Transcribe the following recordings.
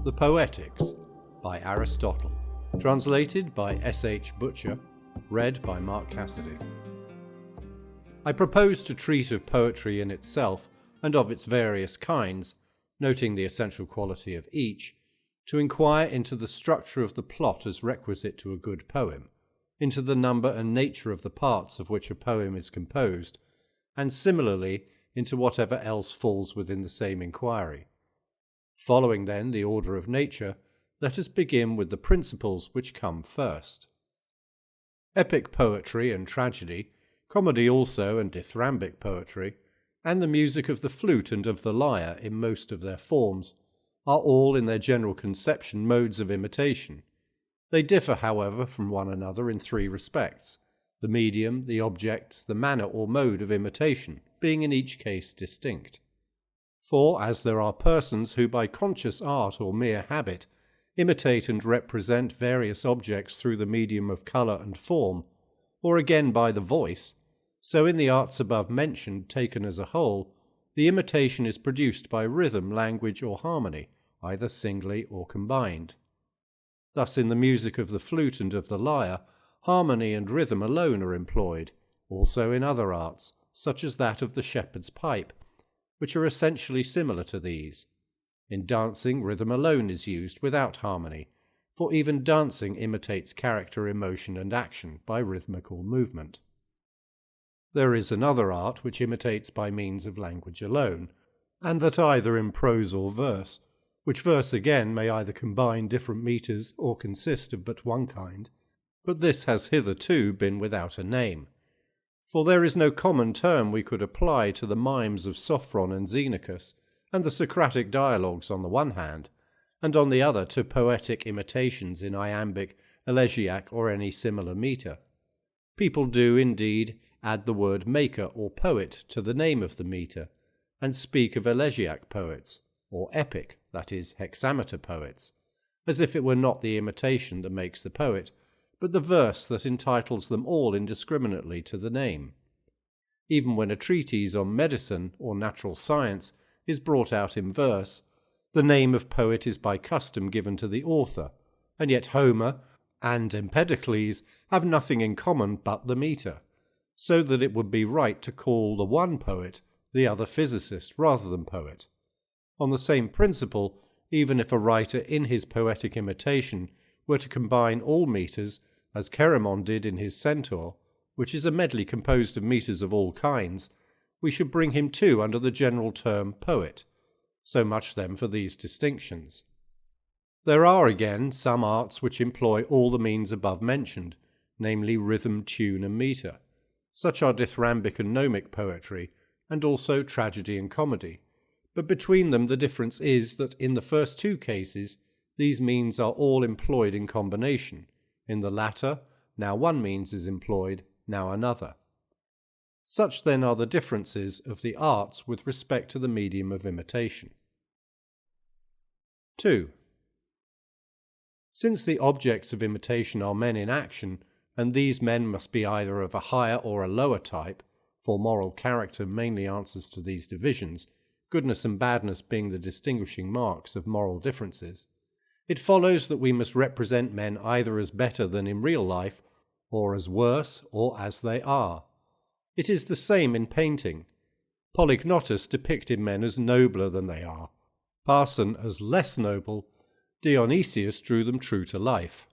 The Poetics by Aristotle. Translated by S.H. Butcher. Read by Mark Cassidy. I propose to treat of poetry in itself and of its various kinds, noting the essential quality of each, to inquire into the structure of the plot as requisite to a good poem, into the number and nature of the parts of which a poem is composed, and similarly into whatever else falls within the same inquiry. Following then the order of nature, let us begin with the principles which come first. Epic poetry and tragedy, comedy also and dithyrambic poetry, and the music of the flute and of the lyre in most of their forms, are all in their general conception modes of imitation. They differ, however, from one another in three respects, the medium, the objects, the manner or mode of imitation being in each case distinct. For as there are persons who by conscious art or mere habit imitate and represent various objects through the medium of colour and form, or again by the voice, so in the arts above mentioned taken as a whole, the imitation is produced by rhythm, language, or harmony, either singly or combined. Thus in the music of the flute and of the lyre, harmony and rhythm alone are employed, also in other arts, such as that of the shepherd's pipe, which are essentially similar to these. In dancing, rhythm alone is used without harmony, for even dancing imitates character, emotion, and action by rhythmical movement. There is another art which imitates by means of language alone, and that either in prose or verse, which verse again may either combine different metres or consist of but one kind, but this has hitherto been without a name. For there is no common term we could apply to the mimes of Sophron and Xenocus, and the Socratic dialogues on the one hand, and on the other to poetic imitations in iambic, elegiac, or any similar metre. People do, indeed, add the word maker or poet to the name of the metre, and speak of elegiac poets, or epic, that is, hexameter poets, as if it were not the imitation that makes the poet, but the verse that entitles them all indiscriminately to the name. Even when a treatise on medicine or natural science is brought out in verse, the name of poet is by custom given to the author, and yet Homer and Empedocles have nothing in common but the metre, so that it would be right to call the one poet, the other physicist rather than poet. On the same principle, even if a writer in his poetic imitation were to combine all metres, as Chaeremon did in his Centaur, which is a medley composed of metres of all kinds, we should bring him too under the general term poet. So much then for these distinctions. There are again some arts which employ all the means above mentioned, namely rhythm, tune, and metre. Such are dithyrambic and gnomic poetry, and also tragedy and comedy. But between them the difference is that in the first two cases these means are all employed in combination. In the latter, now one means is employed, now another. Such then are the differences of the arts with respect to the medium of imitation. 2. Since the objects of imitation are men in action, and these men must be either of a higher or a lower type, for moral character mainly answers to these divisions, goodness and badness being the distinguishing marks of moral differences, it follows that we must represent men either as better than in real life, or as worse, or as they are. It is the same in painting. Polygnotus depicted men as nobler than they are, Parson as less noble, Dionysius drew them true to life.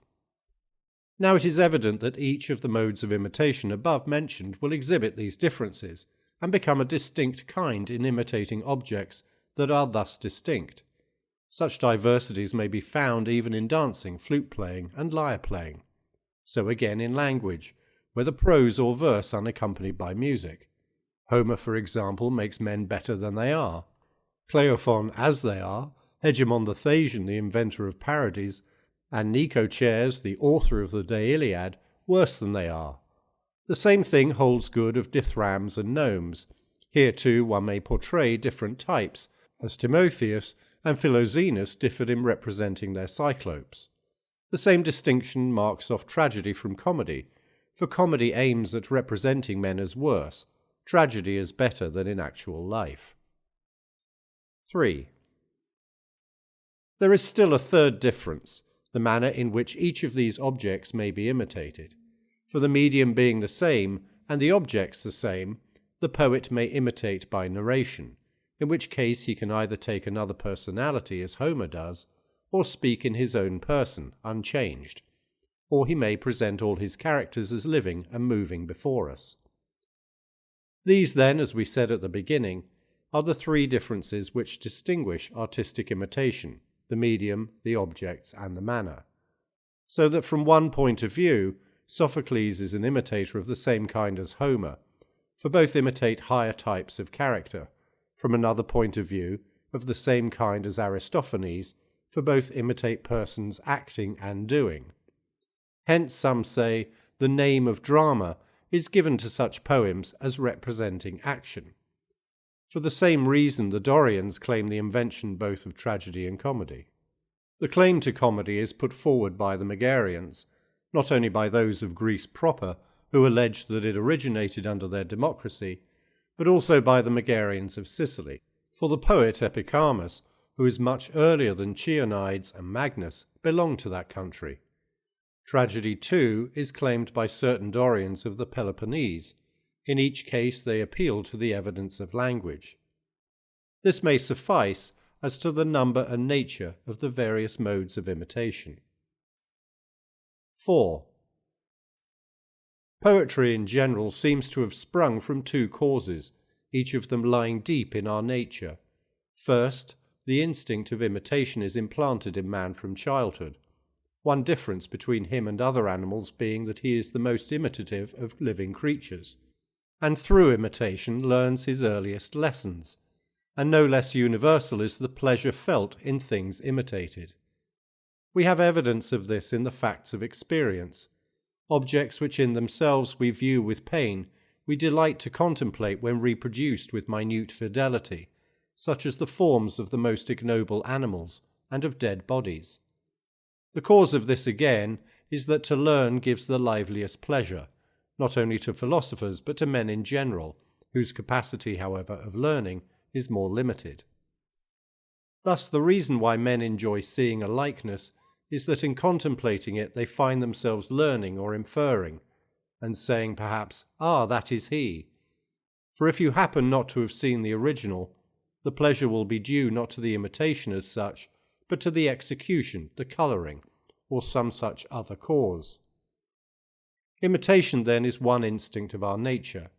Now it is evident that each of the modes of imitation above mentioned will exhibit these differences, and become a distinct kind in imitating objects that are thus distinct. Such diversities may be found even in dancing, flute playing, and lyre playing. So again in language, whether prose or verse unaccompanied by music. Homer, for example, makes men better than they are. Cleophon as they are, Hegemon the Thasian, the inventor of parodies, and Nicochares, the author of the De Iliad, worse than they are. The same thing holds good of dithrams and gnomes. Here too one may portray different types, as Timotheus and Philoxenus differed in representing their cyclopes. The same distinction marks off tragedy from comedy, for comedy aims at representing men as worse, tragedy as better than in actual life. 3. There is still a third difference, the manner in which each of these objects may be imitated. For the medium being the same, and the objects the same, the poet may imitate by narration, in which case he can either take another personality as Homer does, or speak in his own person, unchanged, or he may present all his characters as living and moving before us. These then, as we said at the beginning, are the three differences which distinguish artistic imitation, the medium, the objects, and the manner. So that from one point of view, Sophocles is an imitator of the same kind as Homer, for both imitate higher types of character. From another point of view, of the same kind as Aristophanes, for both imitate persons acting and doing. Hence some say the name of drama is given to such poems as representing action. For the same reason the Dorians claim the invention both of tragedy and comedy. The claim to comedy is put forward by the Megarians, not only by those of Greece proper, who allege that it originated under their democracy, but also by the Megarians of Sicily. For the poet Epicharmus, who is much earlier than Chionides and Magnus, belonged to that country. Tragedy, too, is claimed by certain Dorians of the Peloponnese. In each case they appeal to the evidence of language. This may suffice as to the number and nature of the various modes of imitation. 4. Poetry in general seems to have sprung from two causes, each of them lying deep in our nature. First, the instinct of imitation is implanted in man from childhood, one difference between him and other animals being that he is the most imitative of living creatures, and through imitation learns his earliest lessons, and no less universal is the pleasure felt in things imitated. We have evidence of this in the facts of experience. Objects which in themselves we view with pain, we delight to contemplate when reproduced with minute fidelity, such as the forms of the most ignoble animals and of dead bodies. The cause of this again is that to learn gives the liveliest pleasure, not only to philosophers but to men in general, whose capacity, however, of learning is more limited. Thus the reason why men enjoy seeing a likeness is that in contemplating it they find themselves learning or inferring, and saying perhaps, "Ah, that is he." For if you happen not to have seen the original, the pleasure will be due not to the imitation as such, but to the execution, the colouring, or some such other cause. Imitation, then, is one instinct of our nature.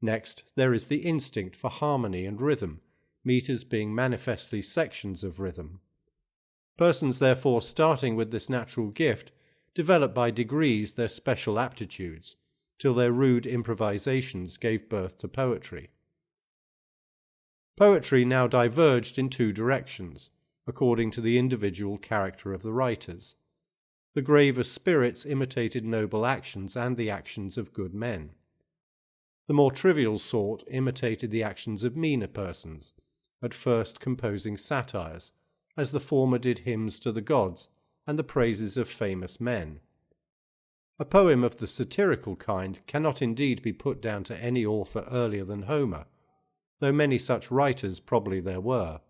Next, there is the instinct for harmony and rhythm, metres being manifestly sections of rhythm. Persons, therefore, starting with this natural gift, develop by degrees their special aptitudes, till their rude improvisations gave birth to poetry. Poetry now diverged in two directions, according to the individual character of the writers. The graver spirits imitated noble actions and the actions of good men. The more trivial sort imitated the actions of meaner persons, at first composing satires, as the former did hymns to the gods and the praises of famous men. A poem of the satirical kind cannot indeed be put down to any author earlier than Homer, though many such writers probably there were.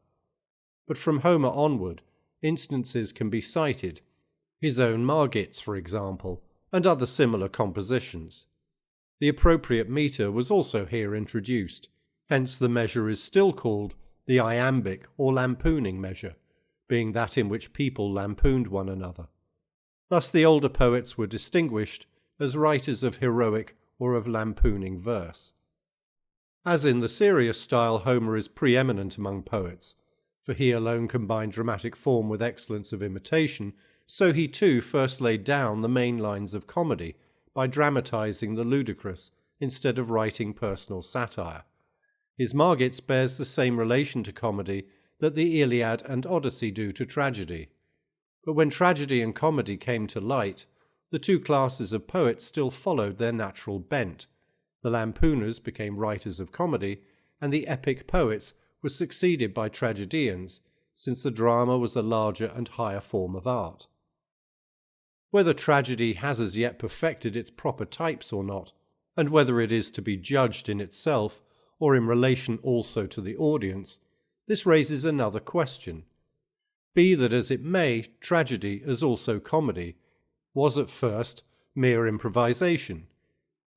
But from Homer onward, instances can be cited, his own Margits, for example, and other similar compositions. The appropriate metre was also here introduced, hence the measure is still called the iambic or lampooning measure, being that in which people lampooned one another. Thus the older poets were distinguished as writers of heroic or of lampooning verse. As in the serious style, Homer is preeminent among poets, for he alone combined dramatic form with excellence of imitation, so he too first laid down the main lines of comedy by dramatizing the ludicrous instead of writing personal satire. His Margits bears the same relation to comedy that the Iliad and Odyssey do to tragedy. But when tragedy and comedy came to light, the two classes of poets still followed their natural bent. The lampooners became writers of comedy, and the epic poets were succeeded by tragedians, since the drama was a larger and higher form of art. Whether tragedy has as yet perfected its proper types or not, and whether it is to be judged in itself or in relation also to the audience, this raises another question. Be that as it may, tragedy, as also comedy, was at first mere improvisation.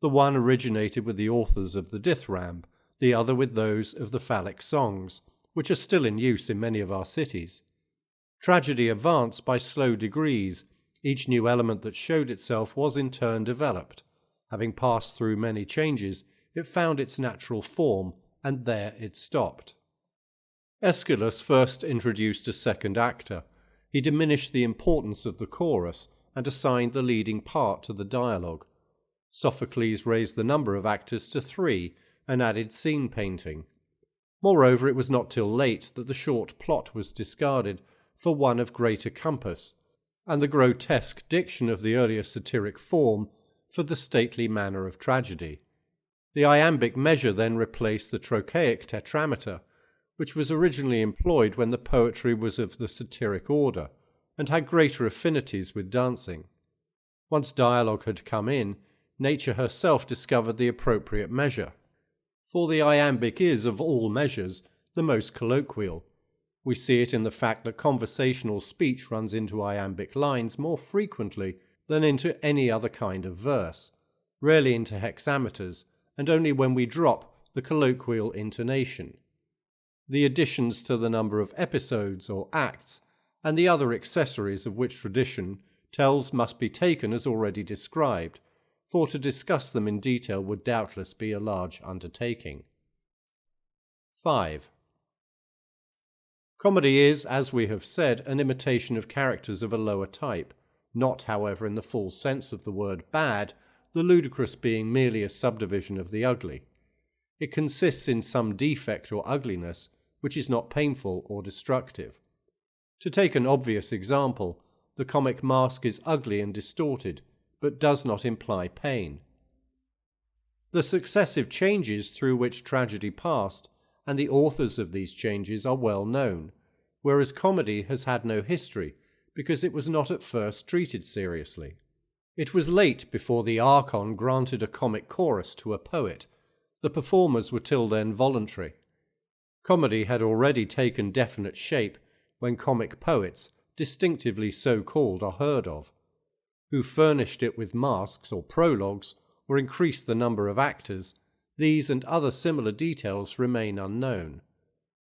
The one originated with the authors of the dithyramb, the other with those of the phallic songs, which are still in use in many of our cities. Tragedy advanced by slow degrees. Each new element that showed itself was in turn developed. Having passed through many changes, it found its natural form, and there it stopped. Aeschylus first introduced a second actor. He diminished the importance of the chorus and assigned the leading part to the dialogue. Sophocles raised the number of actors to 3 and added scene painting. Moreover, it was not till late that the short plot was discarded for one of greater compass, and the grotesque diction of the earlier satiric form for the stately manner of tragedy. The iambic measure then replaced the trochaic tetrameter, which was originally employed when the poetry was of the satiric order, and had greater affinities with dancing. Once dialogue had come in, nature herself discovered the appropriate measure. For the iambic is, of all measures, the most colloquial. We see it in the fact that conversational speech runs into iambic lines more frequently than into any other kind of verse, rarely into hexameters, and only when we drop the colloquial intonation. The additions to the number of episodes or acts, and the other accessories of which tradition tells must be taken as already described, for to discuss them in detail would doubtless be a large undertaking. 5. Comedy is, as we have said, an imitation of characters of a lower type, not, however, in the full sense of the word bad, the ludicrous being merely a subdivision of the ugly. It consists in some defect or ugliness which is not painful or destructive. To take an obvious example, the comic mask is ugly and distorted, but does not imply pain. The successive changes through which tragedy passed, and the authors of these changes are well known, whereas comedy has had no history, because it was not at first treated seriously. It was late before the Archon granted a comic chorus to a poet. The performers were till then voluntary. Comedy had already taken definite shape when comic poets, distinctively so called, are heard of. Who furnished it with masks or prologues, or increased the number of actors, these and other similar details remain unknown.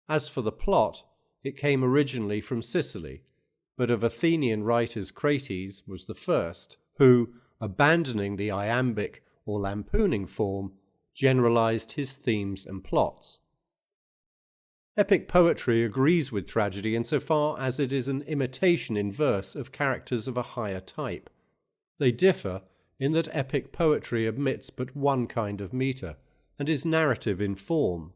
As for the plot, it came originally from Sicily, but of Athenian writers Crates was the first, who, abandoning the iambic or lampooning form, generalized his themes and plots. Epic poetry agrees with tragedy insofar as it is an imitation in verse of characters of a higher type. They differ in that epic poetry admits but one kind of metre, and is narrative in form.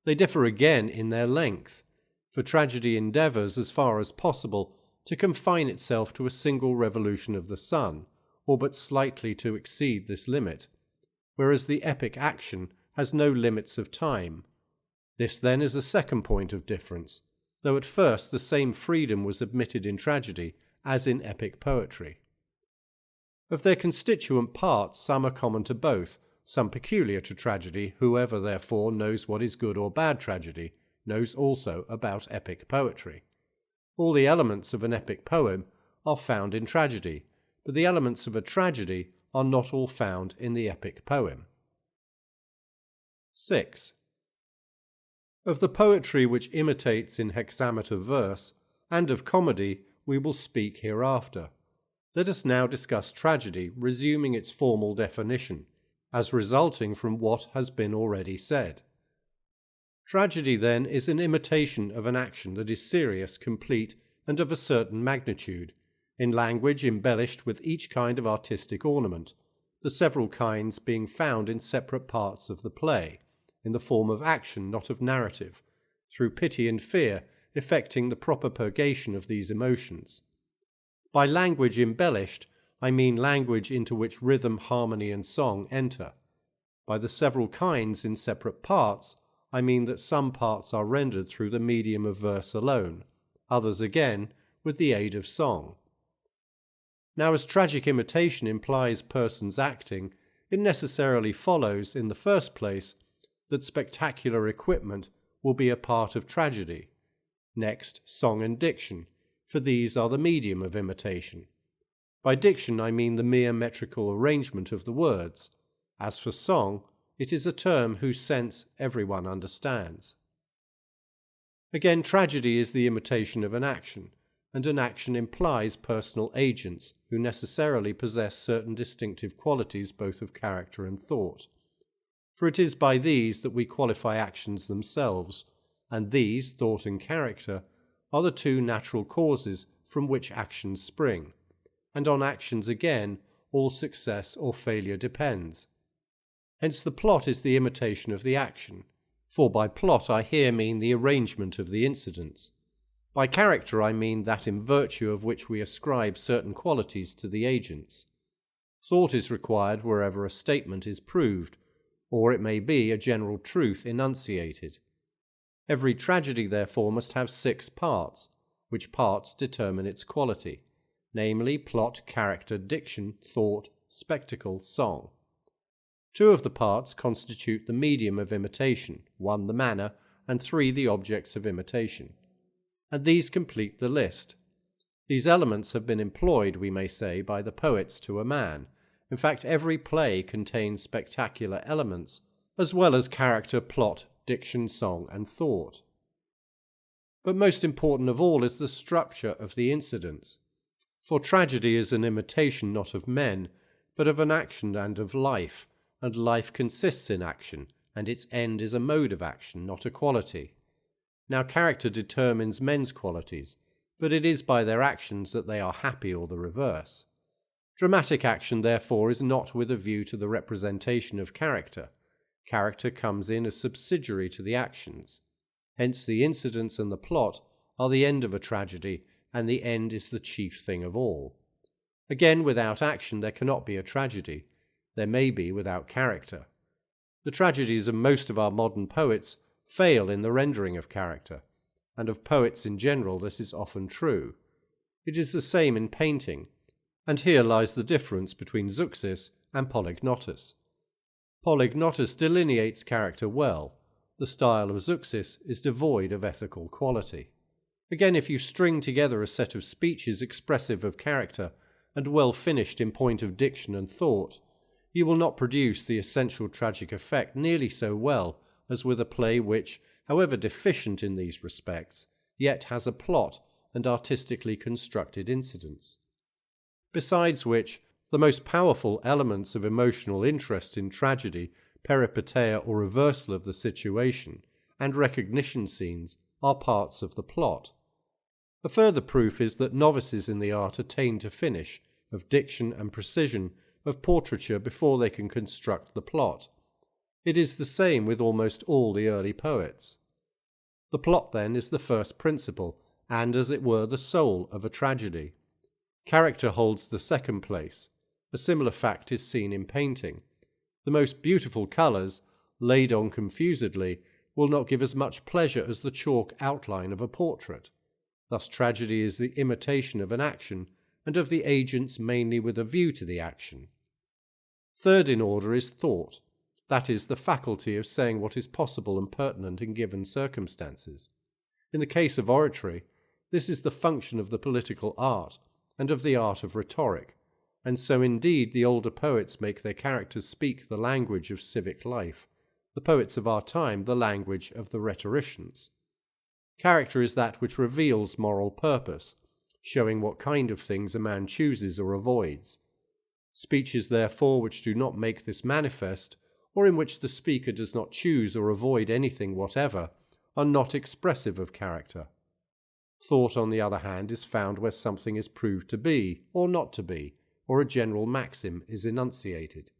They differ again in their length, for tragedy endeavours as far as possible to confine itself to a single revolution of the sun, or but slightly to exceed this limit, whereas the epic action has no limits of time. This then is a second point of difference, though at first the same freedom was admitted in tragedy as in epic poetry. Of their constituent parts, some are common to both, some peculiar to tragedy. Whoever, therefore, knows what is good or bad tragedy, knows also about epic poetry. All the elements of an epic poem are found in tragedy, but the elements of a tragedy are not all found in the epic poem. 6. Of the poetry which imitates in hexameter verse, and of comedy, we will speak hereafter. Let us now discuss tragedy, resuming its formal definition, as resulting from what has been already said. Tragedy, then, is an imitation of an action that is serious, complete, and of a certain magnitude, in language embellished with each kind of artistic ornament, the several kinds being found in separate parts of the play, in the form of action, not of narrative, through pity and fear, effecting the proper purgation of these emotions. By language embellished, I mean language into which rhythm, harmony, and song enter. By the several kinds in separate parts, I mean that some parts are rendered through the medium of verse alone, others again with the aid of song. Now, as tragic imitation implies persons acting, it necessarily follows, in the first place, that spectacular equipment will be a part of tragedy. Next, song and diction, for these are the medium of imitation. By diction I mean the mere metrical arrangement of the words. As for song, it is a term whose sense everyone understands. Again, tragedy is the imitation of an action, and an action implies personal agents who necessarily possess certain distinctive qualities both of character and thought. For it is by these that we qualify actions themselves, and these, thought and character, are the two natural causes from which actions spring, and on actions again all success or failure depends. Hence the plot is the imitation of the action, for by plot I here mean the arrangement of the incidents. By character I mean that in virtue of which we ascribe certain qualities to the agents. Thought is required wherever a statement is proved, or it may be a general truth enunciated. Every tragedy, therefore, must have 6 parts, which parts determine its quality, namely plot, character, diction, thought, spectacle, song. 2 of the parts constitute the medium of imitation, 1 the manner, and 3 the objects of imitation. And these complete the list. These elements have been employed, we may say, by the poets to a man. In fact, every play contains spectacular elements, as well as character, plot, diction, song, and thought. But most important of all is the structure of the incidents. For tragedy is an imitation not of men, but of an action and of life, and life consists in action, and its end is a mode of action, not a quality. Now character determines men's qualities, but it is by their actions that they are happy or the reverse. Dramatic action, therefore, is not with a view to the representation of character. Character comes in as subsidiary to the actions. Hence the incidents and the plot are the end of a tragedy, and the end is the chief thing of all. Again, without action there cannot be a tragedy. There may be without character. The tragedies of most of our modern poets fail in the rendering of character, and of poets in general this is often true. It is the same in painting, and here lies the difference between Zeuxis and Polygnotus. Polygnotus delineates character well. The style of Zeuxis is devoid of ethical quality. Again, if you string together a set of speeches expressive of character and well finished in point of diction and thought, you will not produce the essential tragic effect nearly so well as with a play which, however deficient in these respects, yet has a plot and artistically constructed incidents. Besides which, the most powerful elements of emotional interest in tragedy, peripeteia or reversal of the situation, and recognition scenes are parts of the plot. A further proof is that novices in the art attain to finish, of diction and precision, of portraiture before they can construct the plot. It is the same with almost all the early poets. The plot, then, is the first principle, and, as it were, the soul of a tragedy. Character holds the second place. A similar fact is seen in painting. The most beautiful colours, laid on confusedly, will not give as much pleasure as the chalk outline of a portrait. Thus tragedy is the imitation of an action, and of the agents mainly with a view to the action. Third in order is thought, that is, the faculty of saying what is possible and pertinent in given circumstances. In the case of oratory, this is the function of the political art, and of the art of rhetoric, and so indeed the older poets make their characters speak the language of civic life, the poets of our time the language of the rhetoricians. Character is that which reveals moral purpose, showing what kind of things a man chooses or avoids. Speeches, therefore, which do not make this manifest, or in which the speaker does not choose or avoid anything whatever, are not expressive of character. Thought, on the other hand, is found where something is proved to be, or not to be, or a general maxim is enunciated.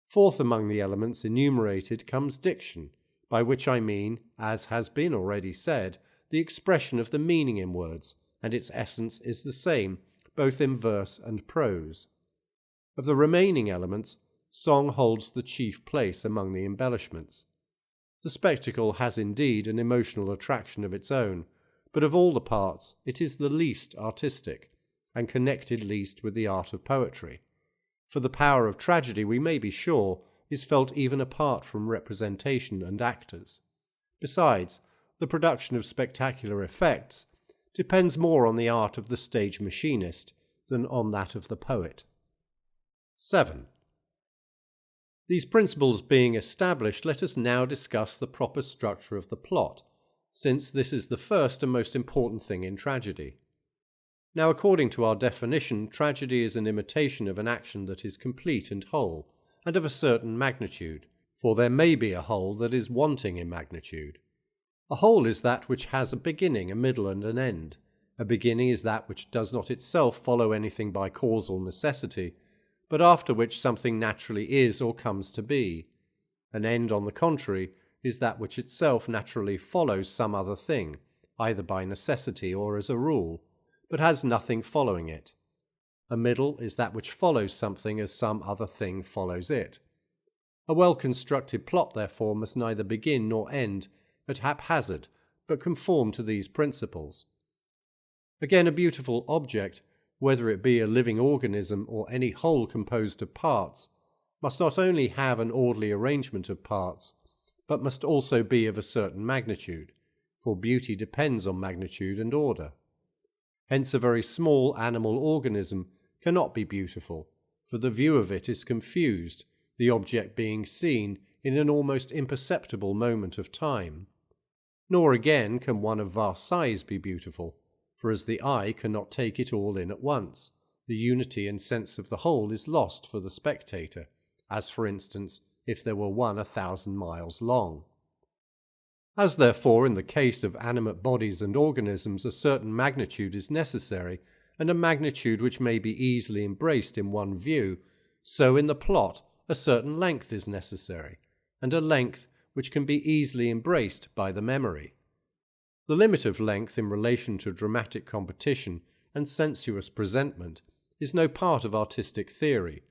Fourth among the elements enumerated comes diction, by which I mean, as has been already said, the expression of the meaning in words, and its essence is the same, both in verse and prose. Of the remaining elements, song holds the chief place among the embellishments. The spectacle has indeed an emotional attraction of its own, but of all the parts it is the least artistic, and connected least with the art of poetry. For the power of tragedy, we may be sure, is felt even apart from representation and actors. Besides, the production of spectacular effects depends more on the art of the stage machinist than on that of the poet. 7. These principles being established, let us now discuss the proper structure of the plot, since this is the first and most important thing in tragedy. Now, according to our definition, tragedy is an imitation of an action that is complete and whole, and of a certain magnitude, for there may be a whole that is wanting in magnitude. A whole is that which has a beginning, a middle, and an end. A beginning is that which does not itself follow anything by causal necessity, but after which something naturally is or comes to be. An end, on the contrary, is that which itself naturally follows some other thing, either by necessity or as a rule, but has nothing following it. A middle is that which follows something as some other thing follows it. A well-constructed plot, therefore, must neither begin nor end at haphazard, but conform to these principles. Again, a beautiful object, whether it be a living organism or any whole composed of parts, must not only have an orderly arrangement of parts, but must also be of a certain magnitude, for beauty depends on magnitude and order. Hence a very small animal organism cannot be beautiful, for the view of it is confused, the object being seen in an almost imperceptible moment of time. Nor again can one of vast size be beautiful, for as the eye cannot take it all in at once, the unity and sense of the whole is lost for the spectator, as for instance if there were one 1,000 miles long. As therefore in the case of animate bodies and organisms a certain magnitude is necessary, and a magnitude which may be easily embraced in one view, so in the plot a certain length is necessary, and a length which can be easily embraced by the memory. The limit of length in relation to dramatic competition and sensuous presentment is no part of artistic theory,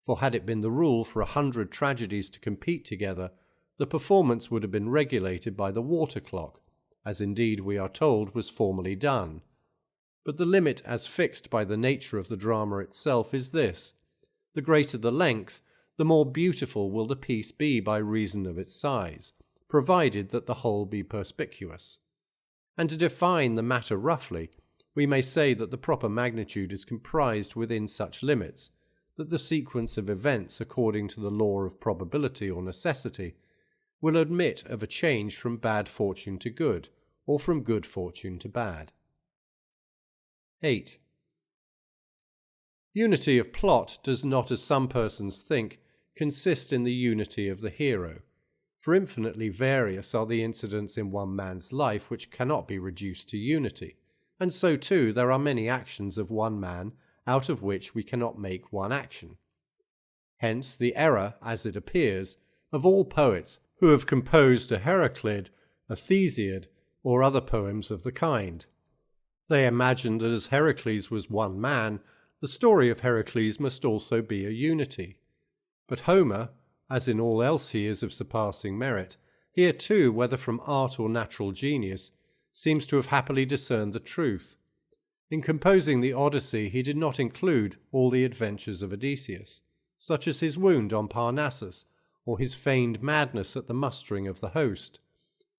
for had it been the rule for 100 tragedies to compete together, the performance would have been regulated by the water clock, as indeed we are told was formerly done. But the limit as fixed by the nature of the drama itself is this: the greater the length, the more beautiful will the piece be by reason of its size, provided that the whole be perspicuous. And to define the matter roughly, we may say that the proper magnitude is comprised within such limits, that the sequence of events according to the law of probability or necessity will admit of a change from bad fortune to good, or from good fortune to bad. 8. Unity of plot does not, as some persons think, consist in the unity of the hero, for infinitely various are the incidents in one man's life which cannot be reduced to unity, and so too there are many actions of one man out of which we cannot make one action. Hence the error, as it appears, of all poets who have composed a Heraclid, a Thesiad, or other poems of the kind. They imagine that as Heracles was one man, the story of Heracles must also be a unity. But Homer, as in all else he is of surpassing merit, here too, whether from art or natural genius, seems to have happily discerned the truth. In composing the Odyssey he did not include all the adventures of Odysseus, such as his wound on Parnassus, or his feigned madness at the mustering of the host,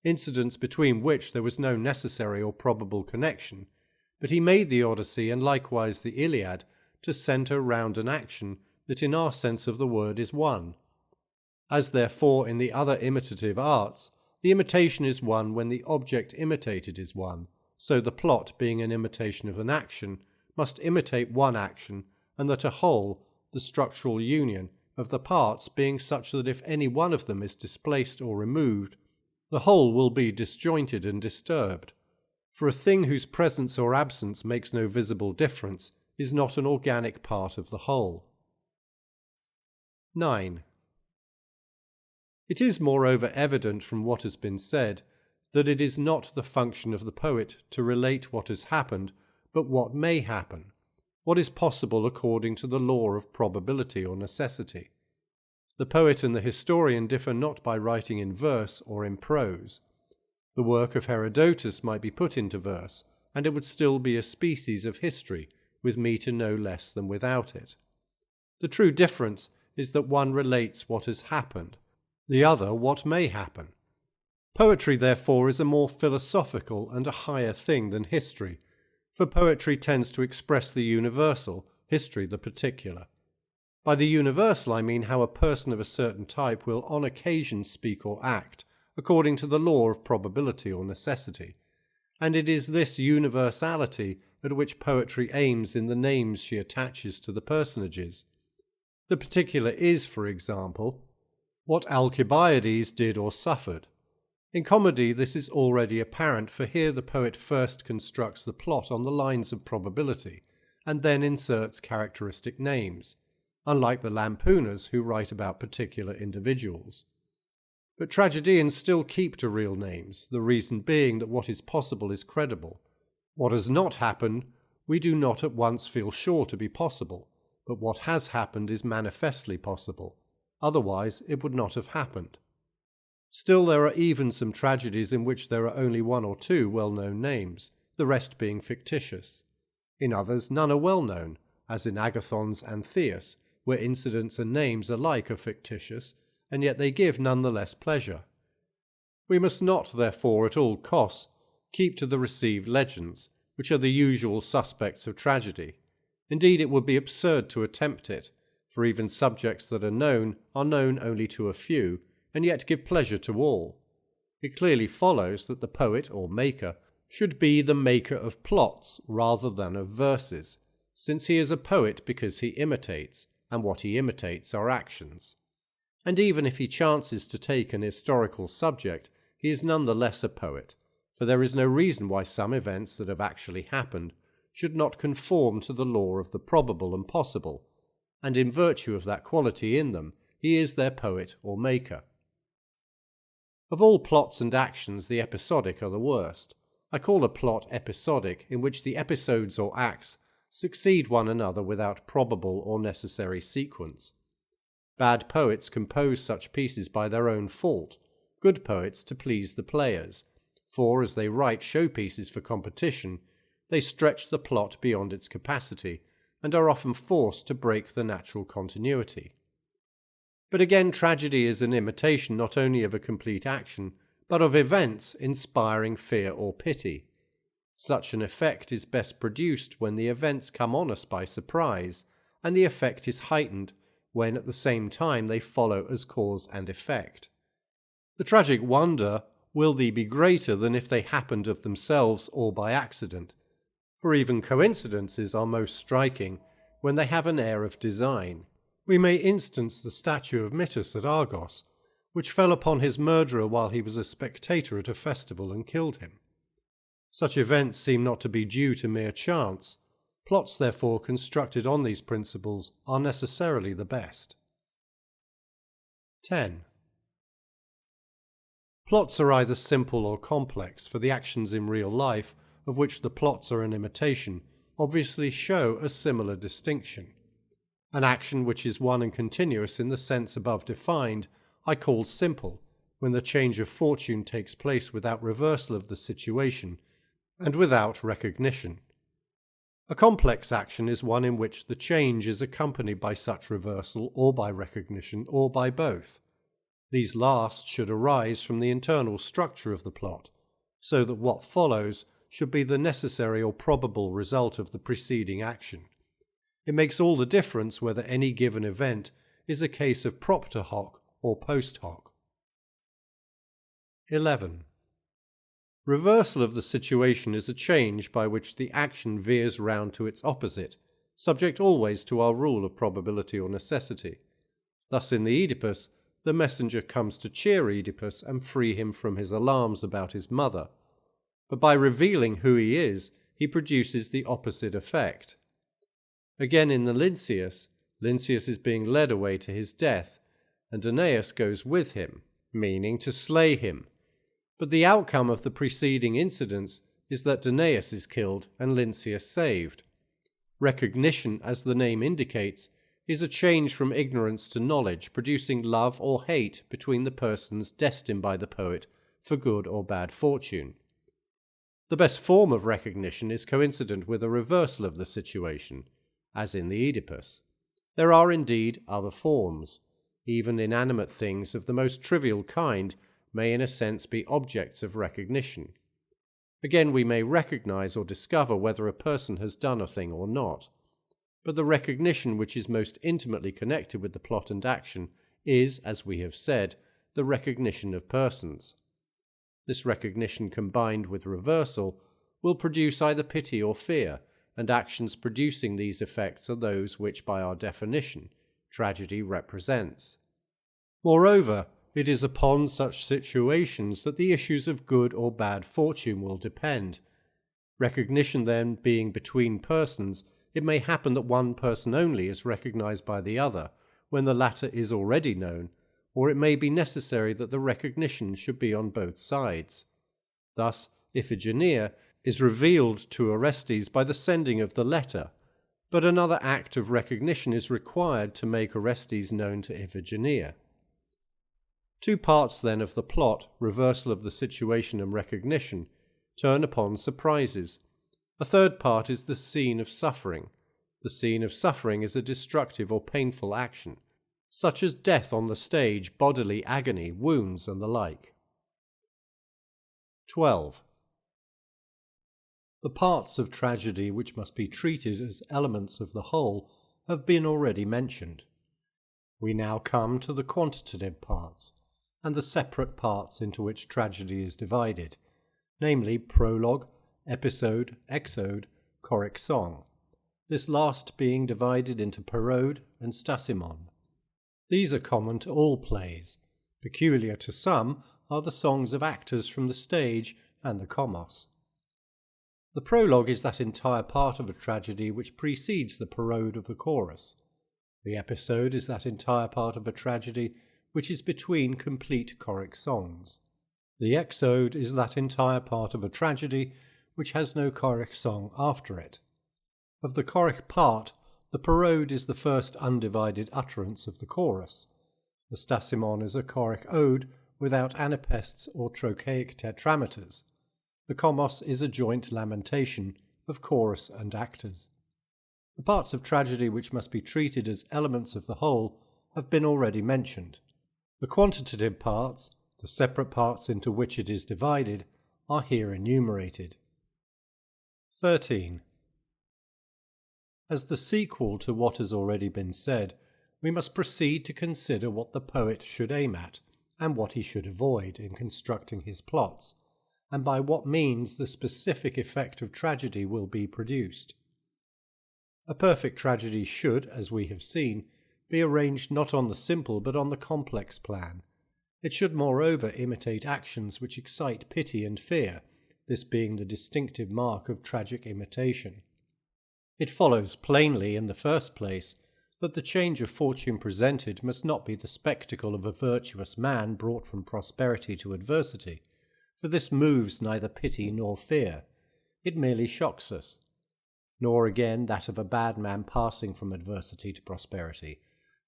incidents between which there was no necessary or probable connection, but he made the Odyssey and likewise the Iliad to centre round an action that in our sense of the word is one. As therefore in the other imitative arts, the imitation is one when the object imitated is one, so the plot, being an imitation of an action, must imitate one action, and that a whole, the structural union, of the parts being such that if any one of them is displaced or removed, the whole will be disjointed and disturbed. For a thing whose presence or absence makes no visible difference is not an organic part of the whole. 9. It is moreover evident from what has been said that it is not the function of the poet to relate what has happened, but what may happen, what is possible according to the law of probability or necessity. The poet and the historian differ not by writing in verse or in prose. The work of Herodotus might be put into verse, and it would still be a species of history, with metre no less than without it. The true difference is that one relates what has happened, the other what may happen. Poetry, therefore, is a more philosophical and a higher thing than history, for poetry tends to express the universal, history the particular. By the universal I mean how a person of a certain type will on occasion speak or act, according to the law of probability or necessity, and it is this universality at which poetry aims in the names she attaches to the personages. The particular is, for example, what Alcibiades did or suffered. In comedy this is already apparent, for here the poet first constructs the plot on the lines of probability, and then inserts characteristic names, unlike the lampooners who write about particular individuals. But tragedians still keep to real names, the reason being that what is possible is credible. What has not happened we do not at once feel sure to be possible, but what has happened is manifestly possible, otherwise it would not have happened. Still, there are even some tragedies in which there are only one or two well-known names, the rest being fictitious. In others none are well-known, as in Agathon's Antheus, where incidents and names alike are fictitious, and yet they give none the less pleasure. We must not, therefore, at all costs, keep to the received legends, which are the usual suspects of tragedy. Indeed, it would be absurd to attempt it, for even subjects that are known only to a few, and yet give pleasure to all. It clearly follows that the poet or maker should be the maker of plots rather than of verses, since he is a poet because he imitates, and what he imitates are actions. And even if he chances to take an historical subject, he is none the less a poet, for there is no reason why some events that have actually happened should not conform to the law of the probable and possible, and in virtue of that quality in them, he is their poet or maker. Of all plots and actions, the episodic are the worst. I call a plot episodic in which the episodes or acts succeed one another without probable or necessary sequence. Bad poets compose such pieces by their own fault, good poets to please the players, for as they write showpieces for competition, they stretch the plot beyond its capacity, and are often forced to break the natural continuity. But again, tragedy is an imitation not only of a complete action, but of events inspiring fear or pity. Such an effect is best produced when the events come on us by surprise, and the effect is heightened when at the same time they follow as cause and effect. The tragic wonder will be greater than if they happened of themselves or by accident, for even coincidences are most striking when they have an air of design. We may instance the statue of Mitus at Argos, which fell upon his murderer while he was a spectator at a festival and killed him. Such events seem not to be due to mere chance. Plots, therefore, constructed on these principles are necessarily the best. 10. Plots are either simple or complex, for the actions in real life, of which the plots are an imitation, obviously show a similar distinction. An action which is one and continuous in the sense above defined I call simple, when the change of fortune takes place without reversal of the situation, and without recognition. A complex action is one in which the change is accompanied by such reversal, or by recognition, or by both. These last should arise from the internal structure of the plot, so that what follows should be the necessary or probable result of the preceding action. It makes all the difference whether any given event is a case of propter hoc or post hoc. 11. Reversal of the situation is a change by which the action veers round to its opposite, subject always to our rule of probability or necessity. Thus in the Oedipus, the messenger comes to cheer Oedipus and free him from his alarms about his mother, but by revealing who he is, he produces the opposite effect. Again in the Lynceus is being led away to his death, and Aeneas goes with him, meaning to slay him. But the outcome of the preceding incidents is that Aeneas is killed and Lynceus saved. Recognition, as the name indicates, is a change from ignorance to knowledge, producing love or hate between the persons destined by the poet for good or bad fortune. The best form of recognition is coincident with a reversal of the situation, as in the Oedipus. There are indeed other forms. Even inanimate things of the most trivial kind may in a sense be objects of recognition. Again, we may recognize or discover whether a person has done a thing or not. But the recognition which is most intimately connected with the plot and action is, as we have said, the recognition of persons. This recognition combined with reversal will produce either pity or fear, and actions producing these effects are those which, by our definition, tragedy represents. Moreover, it is upon such situations that the issues of good or bad fortune will depend. Recognition then being between persons, it may happen that one person only is recognized by the other, when the latter is already known, or it may be necessary that the recognition should be on both sides. Thus, Iphigenia is revealed to Orestes by the sending of the letter, but another act of recognition is required to make Orestes known to Iphigenia. Two parts then of the plot, reversal of the situation and recognition, turn upon surprises. A third part is the scene of suffering. The scene of suffering is a destructive or painful action, such as death on the stage, bodily agony, wounds, and the like. 12. The parts of tragedy which must be treated as elements of the whole have been already mentioned. We now come to the quantitative parts, and the separate parts into which tragedy is divided, namely prologue, episode, exode, choric song, this last being divided into parode and stasimon. These are common to all plays. Peculiar to some are the songs of actors from the stage and the komos. The prologue is that entire part of a tragedy which precedes the parode of the chorus. The episode is that entire part of a tragedy which is between complete choric songs. The exode is that entire part of a tragedy which has no choric song after it. Of the choric part, the parode is the first undivided utterance of the chorus. The stasimon is a choric ode without anapests or trochaic tetrameters. The komos is a joint lamentation of chorus and actors. The parts of tragedy which must be treated as elements of the whole have been already mentioned. The quantitative parts, the separate parts into which it is divided, are here enumerated. 13. As the sequel to what has already been said, we must proceed to consider what the poet should aim at, and what he should avoid in constructing his plots, and by what means the specific effect of tragedy will be produced. A perfect tragedy should, as we have seen, be arranged not on the simple but on the complex plan. It should moreover imitate actions which excite pity and fear, this being the distinctive mark of tragic imitation. It follows plainly, in the first place, that the change of fortune presented must not be the spectacle of a virtuous man brought from prosperity to adversity, for this moves neither pity nor fear. It merely shocks us. Nor again that of a bad man passing from adversity to prosperity,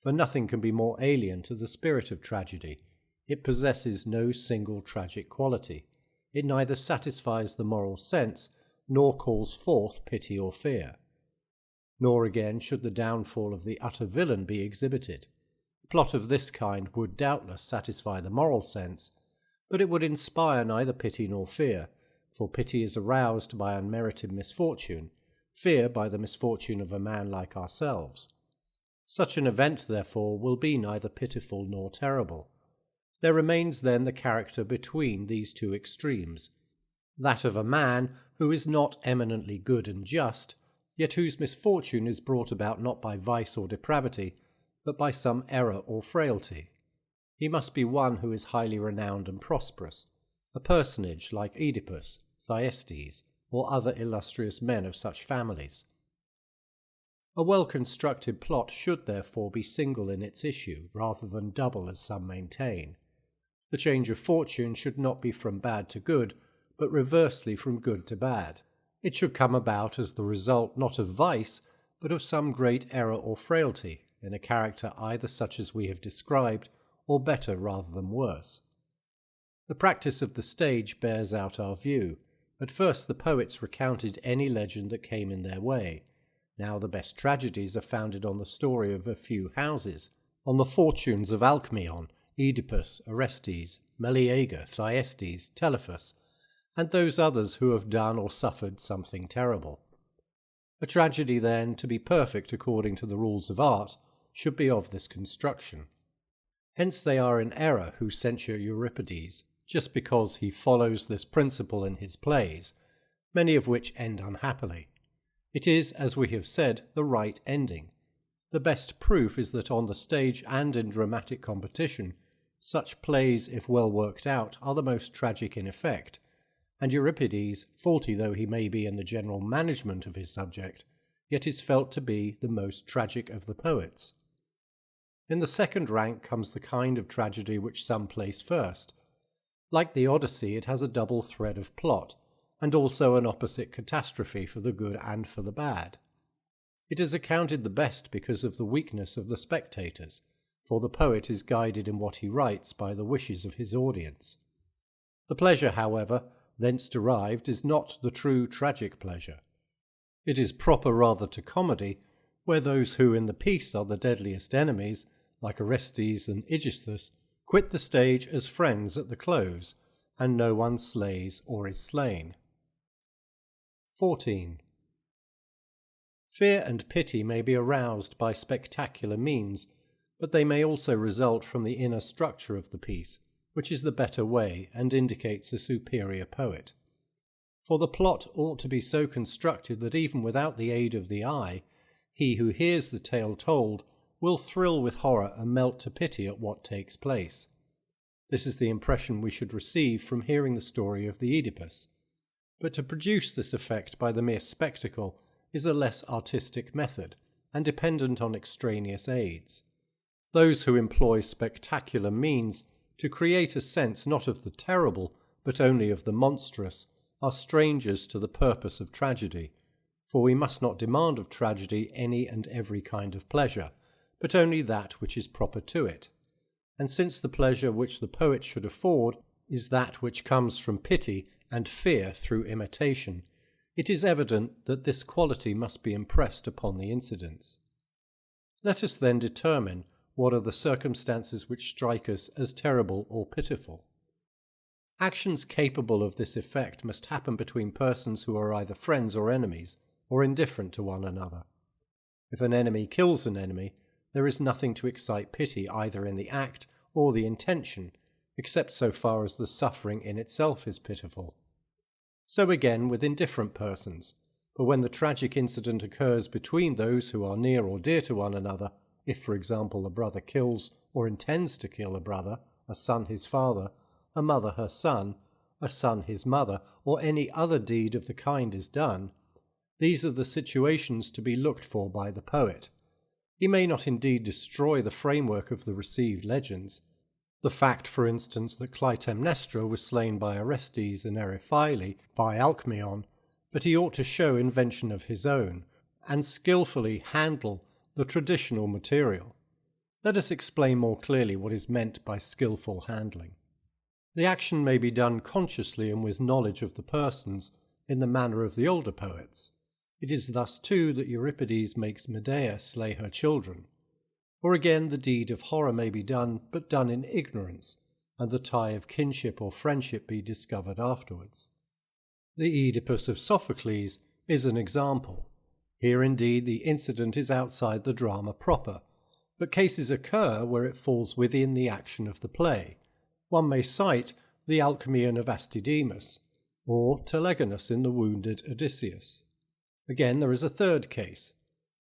for nothing can be more alien to the spirit of tragedy. It possesses no single tragic quality. It neither satisfies the moral sense, nor calls forth pity or fear. Nor again should the downfall of the utter villain be exhibited. A plot of this kind would doubtless satisfy the moral sense, but it would inspire neither pity nor fear, for pity is aroused by unmerited misfortune, fear by the misfortune of a man like ourselves. Such an event, therefore, will be neither pitiful nor terrible. There remains then the character between these two extremes, that of a man who is not eminently good and just, yet whose misfortune is brought about not by vice or depravity, but by some error or frailty. He must be one who is highly renowned and prosperous, a personage like Oedipus, Thyestes, or other illustrious men of such families. A well-constructed plot should therefore be single in its issue, rather than double as some maintain. The change of fortune should not be from bad to good, but reversely from good to bad. It should come about as the result not of vice, but of some great error or frailty, in a character either such as we have described, or better rather than worse. The practice of the stage bears out our view. At first the poets recounted any legend that came in their way. Now the best tragedies are founded on the story of a few houses, on the fortunes of Alcmaeon, Oedipus, Orestes, Meleager, Thyestes, Telephus, and those others who have done or suffered something terrible. A tragedy, then, to be perfect according to the rules of art, should be of this construction. Hence they are in error who censure Euripides, just because he follows this principle in his plays, many of which end unhappily. It is, as we have said, the right ending. The best proof is that on the stage and in dramatic competition, such plays, if well worked out, are the most tragic in effect, and Euripides, faulty though he may be in the general management of his subject, yet is felt to be the most tragic of the poets. In the second rank comes the kind of tragedy which some place first. Like the Odyssey, it has a double thread of plot, and also an opposite catastrophe for the good and for the bad. It is accounted the best because of the weakness of the spectators, for the poet is guided in what he writes by the wishes of his audience. The pleasure, however, thence derived is not the true tragic pleasure. It is proper rather to comedy, where those who in the piece are the deadliest enemies, like Orestes and Aegisthus, quit the stage as friends at the close, and no one slays or is slain. 14. Fear and pity may be aroused by spectacular means, but they may also result from the inner structure of the piece, which is the better way and indicates a superior poet. For the plot ought to be so constructed that even without the aid of the eye, he who hears the tale told will thrill with horror and melt to pity at what takes place. This is the impression we should receive from hearing the story of the Oedipus. But to produce this effect by the mere spectacle is a less artistic method, and dependent on extraneous aids. Those who employ spectacular means to create a sense not of the terrible, but only of the monstrous, are strangers to the purpose of tragedy, for we must not demand of tragedy any and every kind of pleasure, but only that which is proper to it. And since the pleasure which the poet should afford is that which comes from pity and fear through imitation, it is evident that this quality must be impressed upon the incidents. Let us then determine what are the circumstances which strike us as terrible or pitiful. Actions capable of this effect must happen between persons who are either friends or enemies, or indifferent to one another. If an enemy kills an enemy, there is nothing to excite pity either in the act or the intention, except so far as the suffering in itself is pitiful. So again with indifferent persons, but when the tragic incident occurs between those who are near or dear to one another, if, for example, a brother kills or intends to kill a brother, a son his father, a mother her son, a son his mother, or any other deed of the kind is done, these are the situations to be looked for by the poet. He may not indeed destroy the framework of the received legends. The fact, for instance, that Clytemnestra was slain by Orestes and Eriphyle by Alcmaeon, but he ought to show invention of his own, and skilfully handle the traditional material. Let us explain more clearly what is meant by skilful handling. The action may be done consciously and with knowledge of the persons, in the manner of the older poets. It is thus too that Euripides makes Medea slay her children. Or again the deed of horror may be done, but done in ignorance, and the tie of kinship or friendship be discovered afterwards. The Oedipus of Sophocles is an example. Here indeed the incident is outside the drama proper, but cases occur where it falls within the action of the play. One may cite the Alcmaeon of Astydamas, or Telegonus in the Wounded Odysseus. Again there is a third case,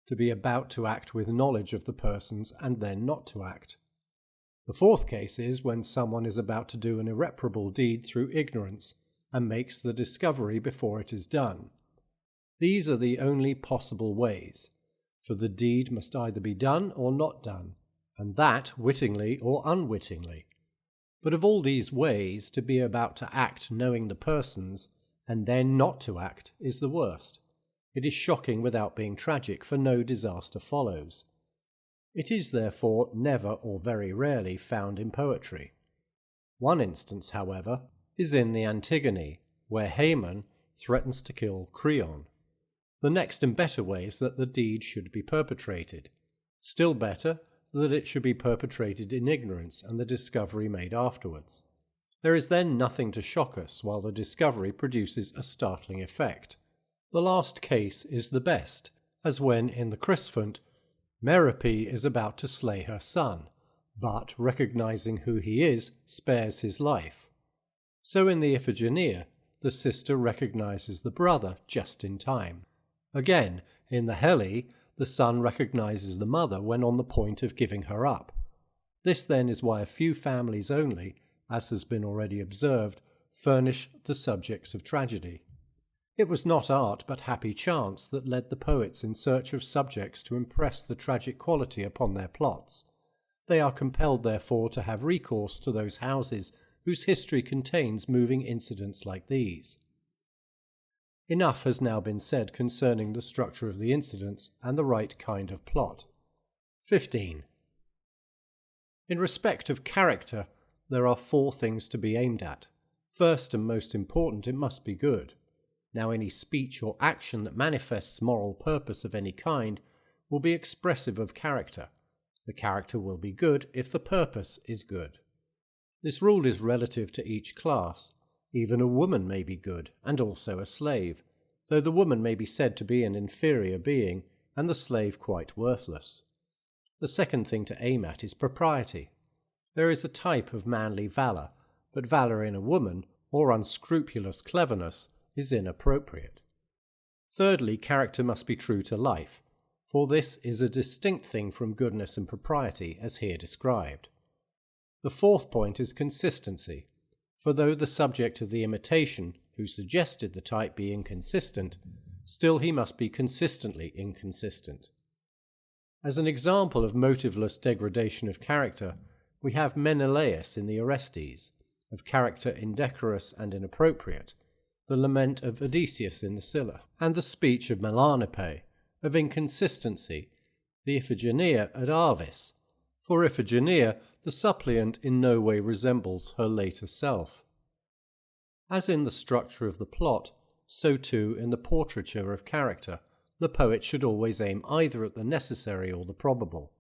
to be about to act with knowledge of the persons and then not to act. The fourth case is when someone is about to do an irreparable deed through ignorance and makes the discovery before it is done. These are the only possible ways, for the deed must either be done or not done, and that wittingly or unwittingly. But of all these ways, to be about to act knowing the persons, and then not to act, is the worst. It is shocking without being tragic, for no disaster follows. It is therefore never or very rarely found in poetry. One instance, however, is in the Antigone, where Haemon threatens to kill Creon. The next and better way is that the deed should be perpetrated. Still better, that it should be perpetrated in ignorance and the discovery made afterwards. There is then nothing to shock us, while the discovery produces a startling effect. The last case is the best, as when in the Chrysphant, Merope is about to slay her son, but, recognizing who he is, spares his life. So in the Iphigenia, the sister recognizes the brother just in time. Again, in the Helle, the son recognizes the mother when on the point of giving her up. This then is why a few families only, as has been already observed, furnish the subjects of tragedy. It was not art but happy chance that led the poets in search of subjects to impress the tragic quality upon their plots. They are compelled therefore to have recourse to those houses whose history contains moving incidents like these. Enough has now been said concerning the structure of the incidents and the right kind of plot. 15. In respect of character, there are 4 things to be aimed at. First and most important, it must be good. Now any speech or action that manifests moral purpose of any kind will be expressive of character. The character will be good if the purpose is good. This rule is relative to each class. Even a woman may be good, and also a slave, though the woman may be said to be an inferior being, and the slave quite worthless. The second thing to aim at is propriety. There is a type of manly valour, but valour in a woman, or unscrupulous cleverness, is inappropriate. Thirdly, character must be true to life, for this is a distinct thing from goodness and propriety, as here described. The fourth point is consistency, for though the subject of the imitation, who suggested the type, be inconsistent, still he must be consistently inconsistent. As an example of motiveless degradation of character, we have Menelaus in the Orestes, of character indecorous and inappropriate, the lament of Odysseus in the Scylla, and the speech of Melanippe, of inconsistency, the Iphigenia at Arvis. For Iphigenia, the suppliant in no way resembles her later self. As in the structure of the plot, so too in the portraiture of character, the poet should always aim either at the necessary or the probable.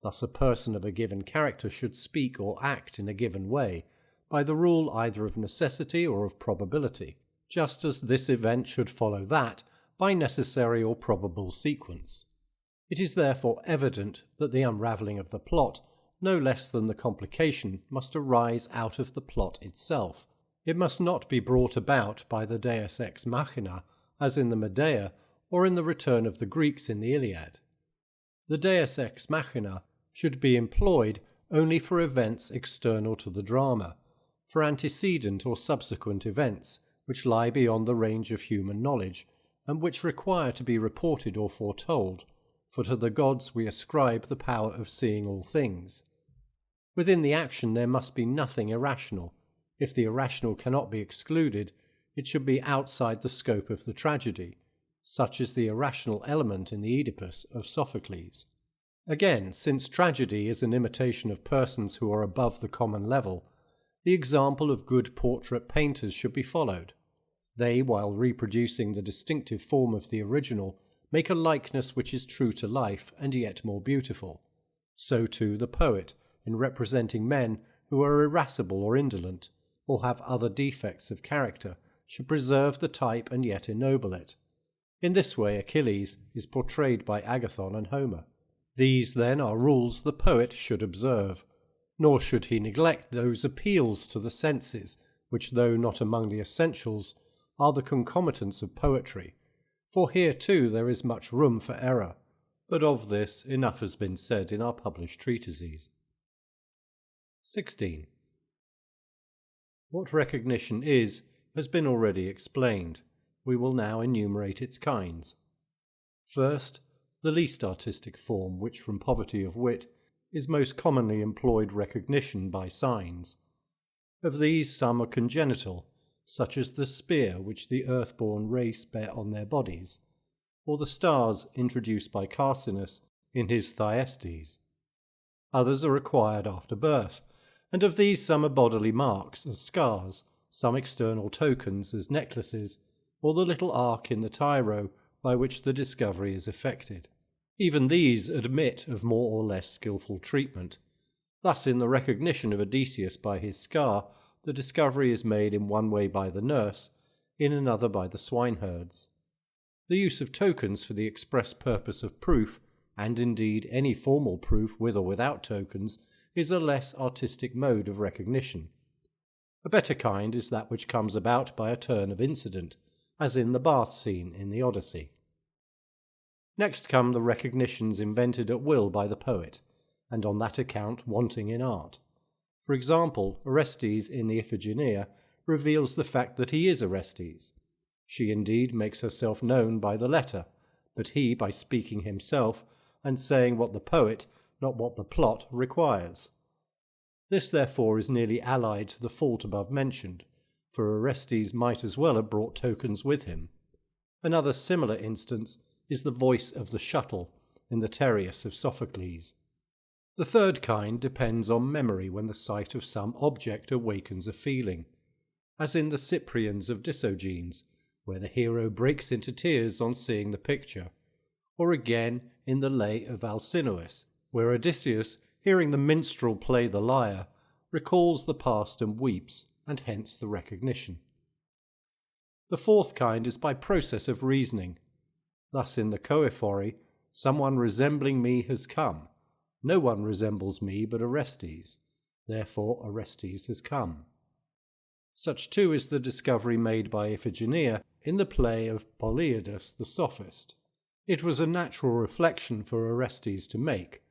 Thus a person of a given character should speak or act in a given way, by the rule either of necessity or of probability, just as this event should follow that by necessary or probable sequence. It is therefore evident that the unravelling of the plot, no less than the complication, must arise out of the plot itself. It must not be brought about by the deus ex machina, as in the Medea, or in the return of the Greeks in the Iliad. The deus ex machina should be employed only for events external to the drama, for antecedent or subsequent events, which lie beyond the range of human knowledge, and which require to be reported or foretold, for to the gods we ascribe the power of seeing all things. Within the action there must be nothing irrational. If the irrational cannot be excluded, it should be outside the scope of the tragedy, such is the irrational element in the Oedipus of Sophocles. Again, since tragedy is an imitation of persons who are above the common level, the example of good portrait painters should be followed. They, while reproducing the distinctive form of the original, make a likeness which is true to life and yet more beautiful. So too the poet, in representing men who are irascible or indolent, or have other defects of character, should preserve the type and yet ennoble it. In this way Achilles is portrayed by Agathon and Homer. These, then, are rules the poet should observe, nor should he neglect those appeals to the senses, which, though not among the essentials, are the concomitants of poetry, for here too there is much room for error, but of this enough has been said in our published treatises. 16. What recognition is has been already explained. We will now enumerate its kinds. First, the least artistic form, which from poverty of wit is most commonly employed recognition by signs. Of these some are congenital, such as the spear which the earth-born race bear on their bodies, or the stars introduced by Carcinus in his Thyestes. Others are acquired after birth, and of these some are bodily marks, as scars, some external tokens, as necklaces, or the little ark in the tyro by which the discovery is effected. Even these admit of more or less skillful treatment. Thus, in the recognition of Odysseus by his scar, the discovery is made in one way by the nurse, in another by the swineherds. The use of tokens for the express purpose of proof, and indeed any formal proof with or without tokens, is a less artistic mode of recognition. A better kind is that which comes about by a turn of incident, as in the bath scene in the Odyssey. Next come the recognitions invented at will by the poet, and on that account wanting in art. For example, Orestes in the Iphigenia reveals the fact that he is Orestes. She indeed makes herself known by the letter, but he by speaking himself and saying what the poet, not what the plot, requires. This therefore is nearly allied to the fault above mentioned, for Orestes might as well have brought tokens with him. Another similar instance is the voice of the shuttle in the Tereus of Sophocles. The third kind depends on memory when the sight of some object awakens a feeling, as in the Cyprians of Disogenes, where the hero breaks into tears on seeing the picture, or again in the Lay of Alcinous, where Odysseus, hearing the minstrel play the lyre, recalls the past and weeps, and hence the recognition. The fourth kind is by process of reasoning. Thus in the Choephory, someone resembling me has come. No one resembles me but Orestes. Therefore Orestes has come. Such too is the discovery made by Iphigenia in the play of Polyidus the Sophist. It was a natural reflection for Orestes to make.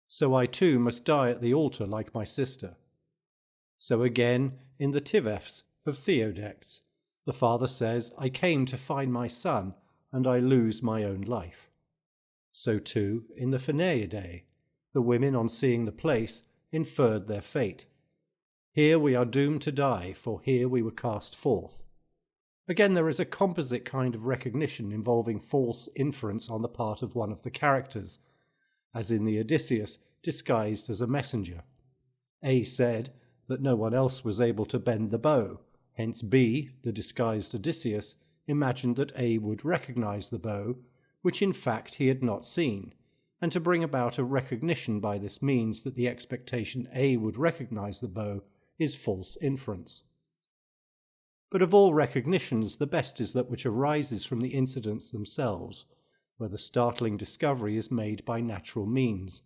So I too must die at the altar like my sister. So again in the Tivefs of Theodectes, the father says, I came to find my son, and I lose my own life. So too in the Phaneidae, the women on seeing the place inferred their fate. Here we are doomed to die, for here we were cast forth. Again, there is a composite kind of recognition involving false inference on the part of one of the characters, as in the Odysseus disguised as a messenger. A said that no one else was able to bend the bow, hence B, the disguised Odysseus, imagined that A would recognize the bow, which in fact he had not seen, and to bring about a recognition by this means that the expectation A would recognize the bow is false inference. But of all recognitions, the best is that which arises from the incidents themselves, where the startling discovery is made by natural means.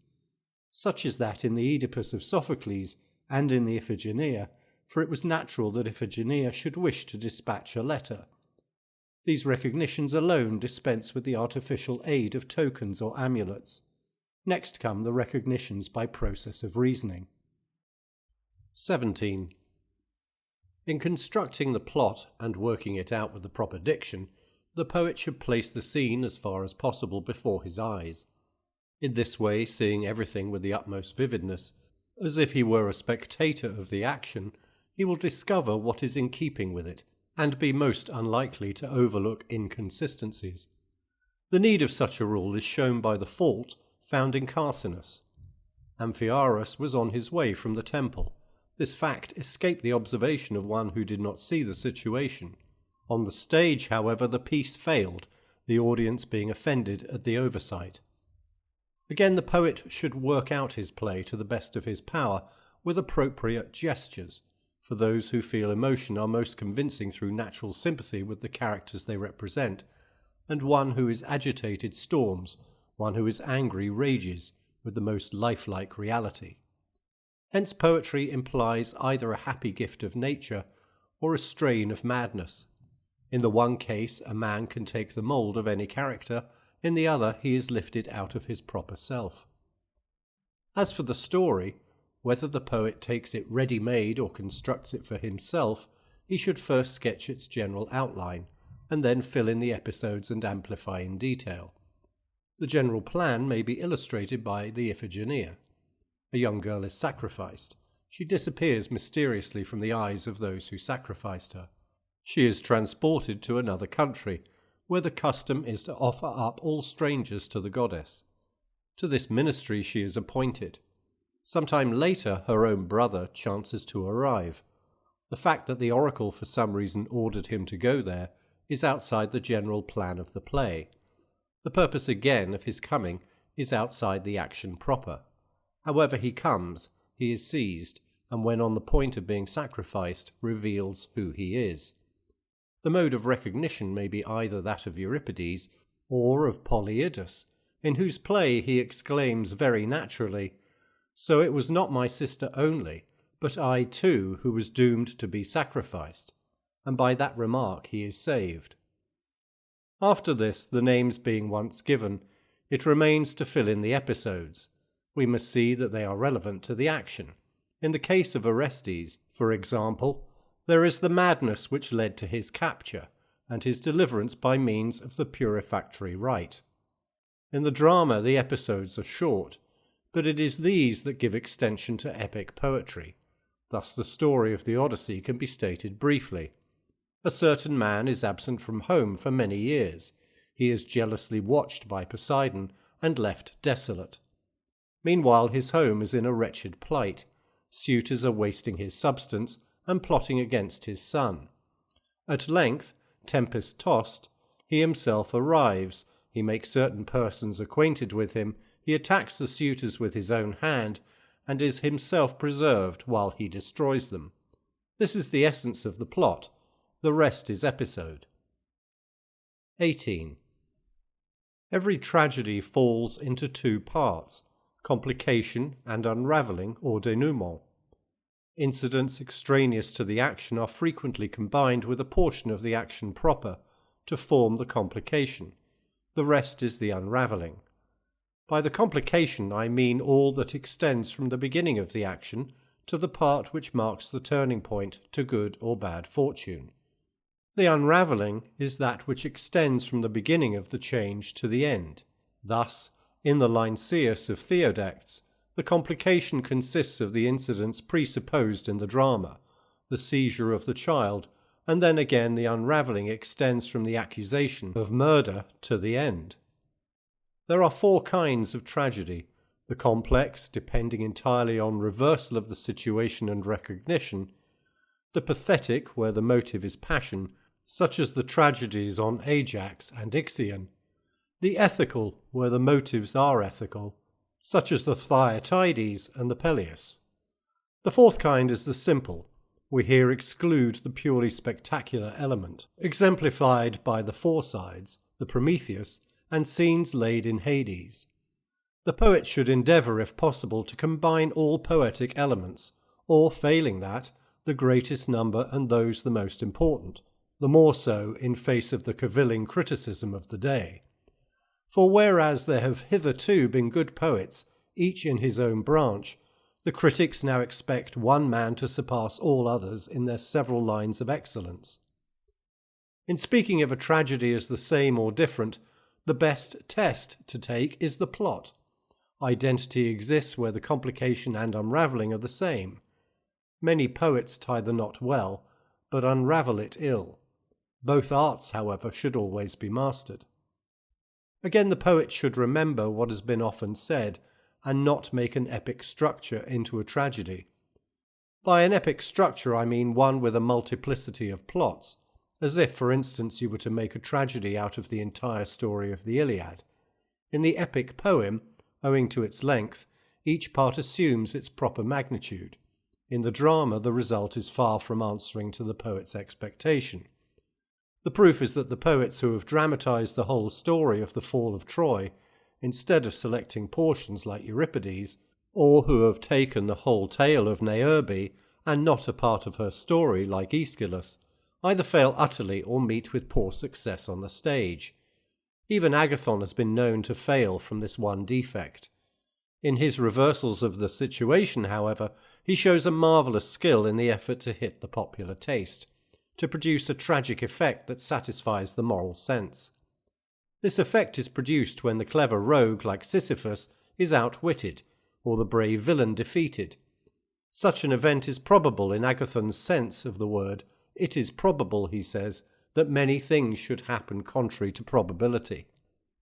Such is that in the Oedipus of Sophocles and in the Iphigenia, for it was natural that Iphigenia should wish to dispatch a letter. These recognitions alone dispense with the artificial aid of tokens or amulets. Next come the recognitions by process of reasoning. 17. In constructing the plot and working it out with the proper diction, the poet should place the scene as far as possible before his eyes. In this way, seeing everything with the utmost vividness, as if he were a spectator of the action, he will discover what is in keeping with it, and be most unlikely to overlook inconsistencies. The need of such a rule is shown by the fault found in Catharsis. Amphiaraus was on his way from the temple. This fact escaped the observation of one who did not see the situation. On the stage, however, the piece failed, the audience being offended at the oversight. Again, the poet should work out his play to the best of his power with appropriate gestures, for those who feel emotion are most convincing through natural sympathy with the characters they represent, and one who is agitated storms, one who is angry rages, with the most lifelike reality. Hence poetry implies either a happy gift of nature or a strain of madness. In the one case, a man can take the mould of any character, in the other he is lifted out of his proper self. As for the story, whether the poet takes it ready-made or constructs it for himself, he should first sketch its general outline, and then fill in the episodes and amplify in detail. The general plan may be illustrated by the Iphigenia. A young girl is sacrificed. She disappears mysteriously from the eyes of those who sacrificed her. She is transported to another country, where the custom is to offer up all strangers to the goddess. To this ministry she is appointed. Some time later, her own brother chances to arrive. The fact that the oracle for some reason ordered him to go there is outside the general plan of the play. The purpose again of his coming is outside the action proper. However he comes, he is seized, and when on the point of being sacrificed, reveals who he is. The mode of recognition may be either that of Euripides or of Polyidus, in whose play he exclaims very naturally, "So it was not my sister only, but I too who was doomed to be sacrificed," and by that remark he is saved. After this, the names being once given, it remains to fill in the episodes. We must see that they are relevant to the action. In the case of Orestes, for example, there is the madness which led to his capture, and his deliverance by means of the purifactory rite. In the drama the episodes are short, but it is these that give extension to epic poetry. Thus the story of the Odyssey can be stated briefly. A certain man is absent from home for many years. He is jealously watched by Poseidon and left desolate. Meanwhile his home is in a wretched plight. Suitors are wasting his substance and plotting against his son. At length, tempest-tossed, he himself arrives. He makes certain persons acquainted with him, he attacks the suitors with his own hand, and is himself preserved while he destroys them. This is the essence of the plot. The rest is episode. 18. Every tragedy falls into two parts, complication and unravelling or denouement. Incidents extraneous to the action are frequently combined with a portion of the action proper to form the complication. The rest is the unravelling. By the complication I mean all that extends from the beginning of the action to the part which marks the turning point to good or bad fortune. The unravelling is that which extends from the beginning of the change to the end. Thus, in the Lynceus of Theodectes, the complication consists of the incidents presupposed in the drama, the seizure of the child, and then again the unravelling extends from the accusation of murder to the end. There are four kinds of tragedy: the complex, depending entirely on reversal of the situation and recognition; the pathetic, where the motive is passion, such as the tragedies on Ajax and Ixion; the ethical, where the motives are ethical, such as the Thyatides and the Peleus. The fourth kind is the simple. We here exclude the purely spectacular element, exemplified by the Phorcides, the Prometheus, and scenes laid in Hades. The poet should endeavour, if possible, to combine all poetic elements, or, failing that, the greatest number and those the most important, the more so in face of the cavilling criticism of the day. For whereas there have hitherto been good poets, each in his own branch, the critics now expect one man to surpass all others in their several lines of excellence. In speaking of a tragedy as the same or different, the best test to take is the plot. Identity exists where the complication and unravelling are the same. Many poets tie the knot well, but unravel it ill. Both arts, however, should always be mastered. Again, the poet should remember what has been often said, and not make an epic structure into a tragedy. By an epic structure I mean one with a multiplicity of plots, as if, for instance, you were to make a tragedy out of the entire story of the Iliad. In the epic poem, owing to its length, each part assumes its proper magnitude. In the drama, the result is far from answering to the poet's expectation. The proof is that the poets who have dramatized the whole story of the fall of Troy, instead of selecting portions like Euripides, or who have taken the whole tale of Niobe and not a part of her story like Aeschylus, either fail utterly or meet with poor success on the stage. Even Agathon has been known to fail from this one defect. In his reversals of the situation, however, he shows a marvellous skill in the effort to hit the popular taste, to produce a tragic effect that satisfies the moral sense. This effect is produced when the clever rogue like Sisyphus is outwitted, or the brave villain defeated. Such an event is probable in Agathon's sense of the word. It is probable, he says, that many things should happen contrary to probability.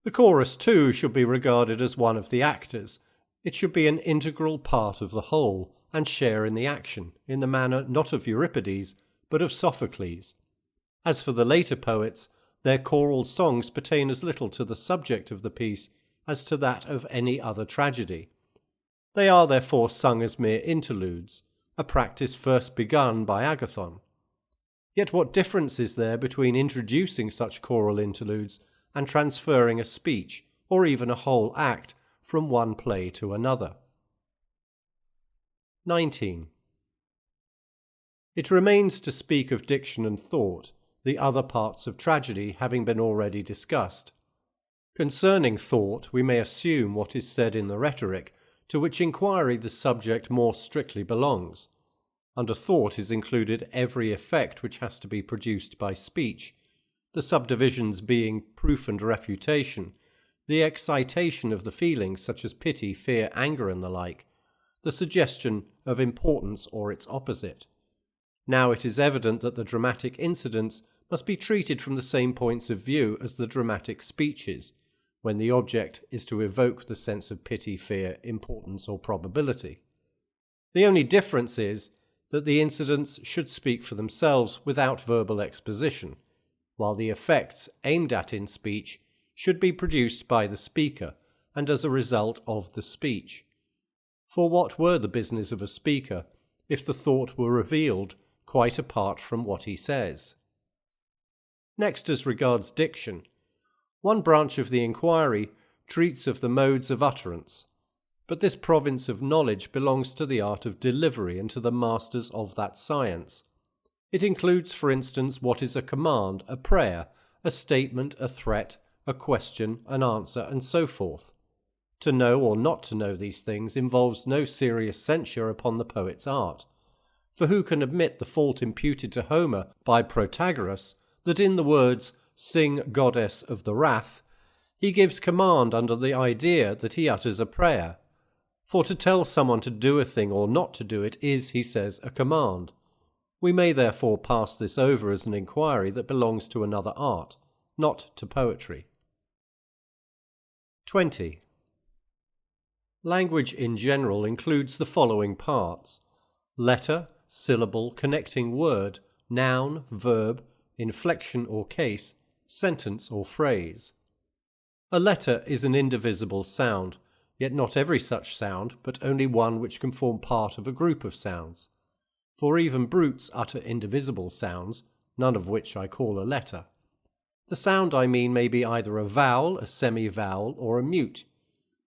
The chorus, too, should be regarded as one of the actors. It should be an integral part of the whole, and share in the action, in the manner not of Euripides, but of Sophocles. As for the later poets, their choral songs pertain as little to the subject of the piece as to that of any other tragedy. They are therefore sung as mere interludes, a practice first begun by Agathon. Yet what difference is there between introducing such choral interludes and transferring a speech, or even a whole act, from one play to another? 19. It remains to speak of diction and thought, the other parts of tragedy having been already discussed. Concerning thought, we may assume what is said in the rhetoric, to which inquiry the subject more strictly belongs. Under thought is included every effect which has to be produced by speech, the subdivisions being proof and refutation, the excitation of the feelings such as pity, fear, anger, and the like, the suggestion of importance or its opposite. Now it is evident that the dramatic incidents must be treated from the same points of view as the dramatic speeches, when the object is to evoke the sense of pity, fear, importance, or probability. The only difference is that the incidents should speak for themselves without verbal exposition, while the effects aimed at in speech should be produced by the speaker and as a result of the speech. For what were the business of a speaker if the thought were revealed quite apart from what he says? Next, as regards diction, one branch of the inquiry treats of the modes of utterance, but this province of knowledge belongs to the art of delivery and to the masters of that science. It includes, for instance, what is a command, a prayer, a statement, a threat, a question, an answer, and so forth. To know or not to know these things involves no serious censure upon the poet's art, for who can admit the fault imputed to Homer by Protagoras, that in the words, "Sing, goddess of the wrath," he gives command under the idea that he utters a prayer? For to tell someone to do a thing or not to do it is, he says, a command. We may therefore pass this over as an inquiry that belongs to another art, not to poetry. 20. Language in general includes the following parts: letter, syllable, connecting word, noun, verb, inflection or case, sentence or phrase. A letter is an indivisible sound, yet not every such sound, but only one which can form part of a group of sounds. For even brutes utter indivisible sounds, none of which I call a letter. The sound I mean may be either a vowel, a semi-vowel, or a mute.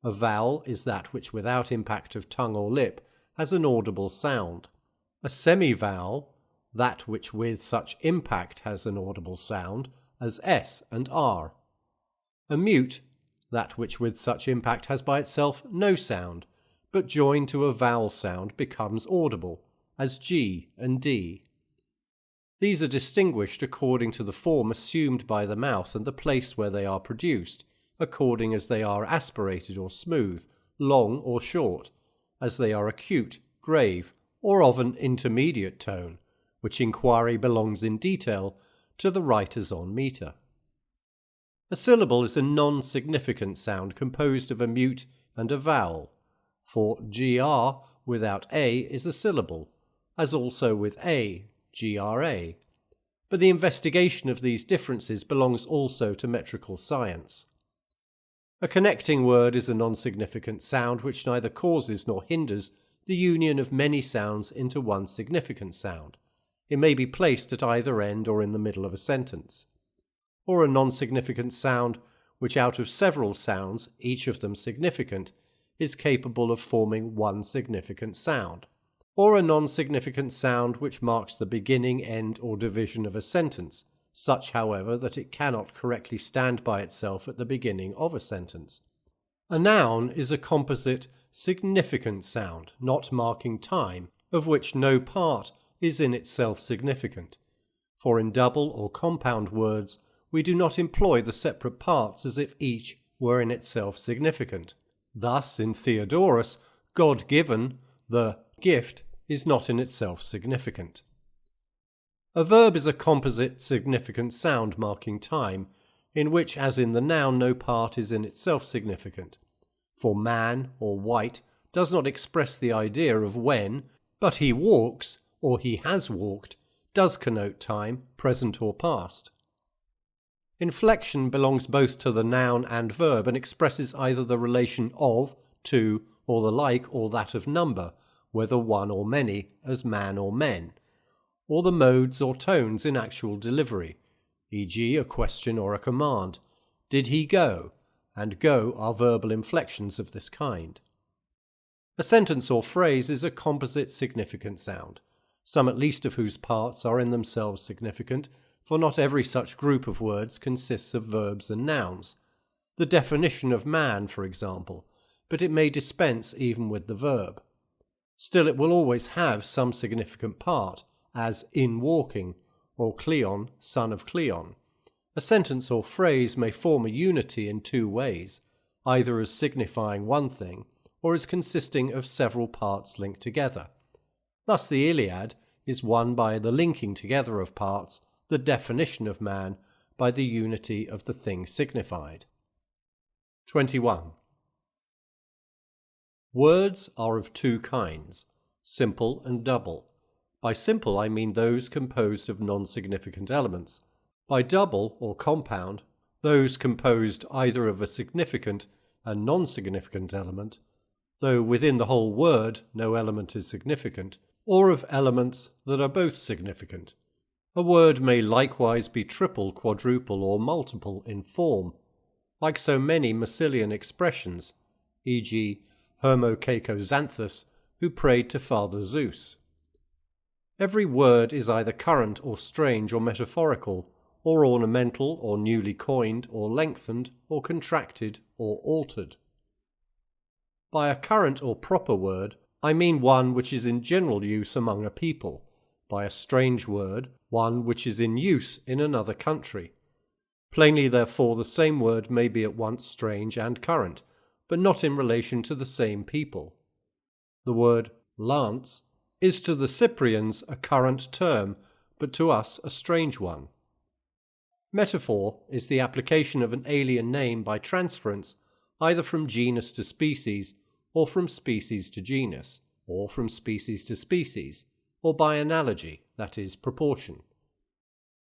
A vowel is that which without impact of tongue or lip has an audible sound. A semi-vowel, that which with such impact has an audible sound, as S and R. A mute, that which with such impact has by itself no sound, but joined to a vowel sound becomes audible, as G and D. These are distinguished according to the form assumed by the mouth and the place where they are produced, according as they are aspirated or smooth, long or short, as they are acute, grave, or of an intermediate tone, which inquiry belongs in detail to the writers on metre. A syllable is a non-significant sound composed of a mute and a vowel, for gr without a is a syllable, as also with a, gra. But the investigation of these differences belongs also to metrical science. A connecting word is a non-significant sound which neither causes nor hinders the union of many sounds into one significant sound. It may be placed at either end or in the middle of a sentence. Or a non-significant sound which out of several sounds, each of them significant, is capable of forming one significant sound. Or a non-significant sound which marks the beginning, end, or division of a sentence, such, however, that it cannot correctly stand by itself at the beginning of a sentence. A noun is a composite, significant sound, not marking time, of which no part is in itself significant. For in double or compound words, we do not employ the separate parts as if each were in itself significant. Thus, in Theodorus, God-given, the gift, is not in itself significant. A verb is a composite, significant sound marking time, in which, as in the noun, no part is in itself significant. For man or white does not express the idea of when, but he walks, or he has walked, does connote time, present or past. Inflection belongs both to the noun and verb and expresses either the relation of, to, or the like or that of number, whether one or many, as man or men, or the modes or tones in actual delivery, e.g. a question or a command. Did he go? And go are verbal inflections of this kind. A sentence or phrase is a composite significant sound, some at least of whose parts are in themselves significant, for not every such group of words consists of verbs and nouns. The definition of man, for example, but it may dispense even with the verb. Still, it will always have some significant part, as in walking, or Cleon, son of Cleon. A sentence or phrase may form a unity in two ways, either as signifying one thing, or as consisting of several parts linked together. Thus the Iliad is won by the linking together of parts, the definition of man by the unity of the thing signified. 21. Words are of two kinds, simple and double. By simple I mean those composed of non-significant elements. By double or compound, those composed either of a significant and non-significant element, though within the whole word no element is significant, or of elements that are both significant. A word may likewise be triple, quadruple, or multiple in form, like so many Massilian expressions, e.g. Hermocaecoxanthus, who prayed to Father Zeus. Every word is either current or strange or metaphorical, or ornamental or newly coined or lengthened or contracted or altered. By a current or proper word, I mean one which is in general use among a people. By a strange word, one which is in use in another country. Plainly, therefore, the same word may be at once strange and current, but not in relation to the same people. The word lance is to the Cyprians a current term, but to us a strange one. Metaphor is the application of an alien name by transference, either from genus to species, or from species to genus, or from species to species, or by analogy, that is, proportion.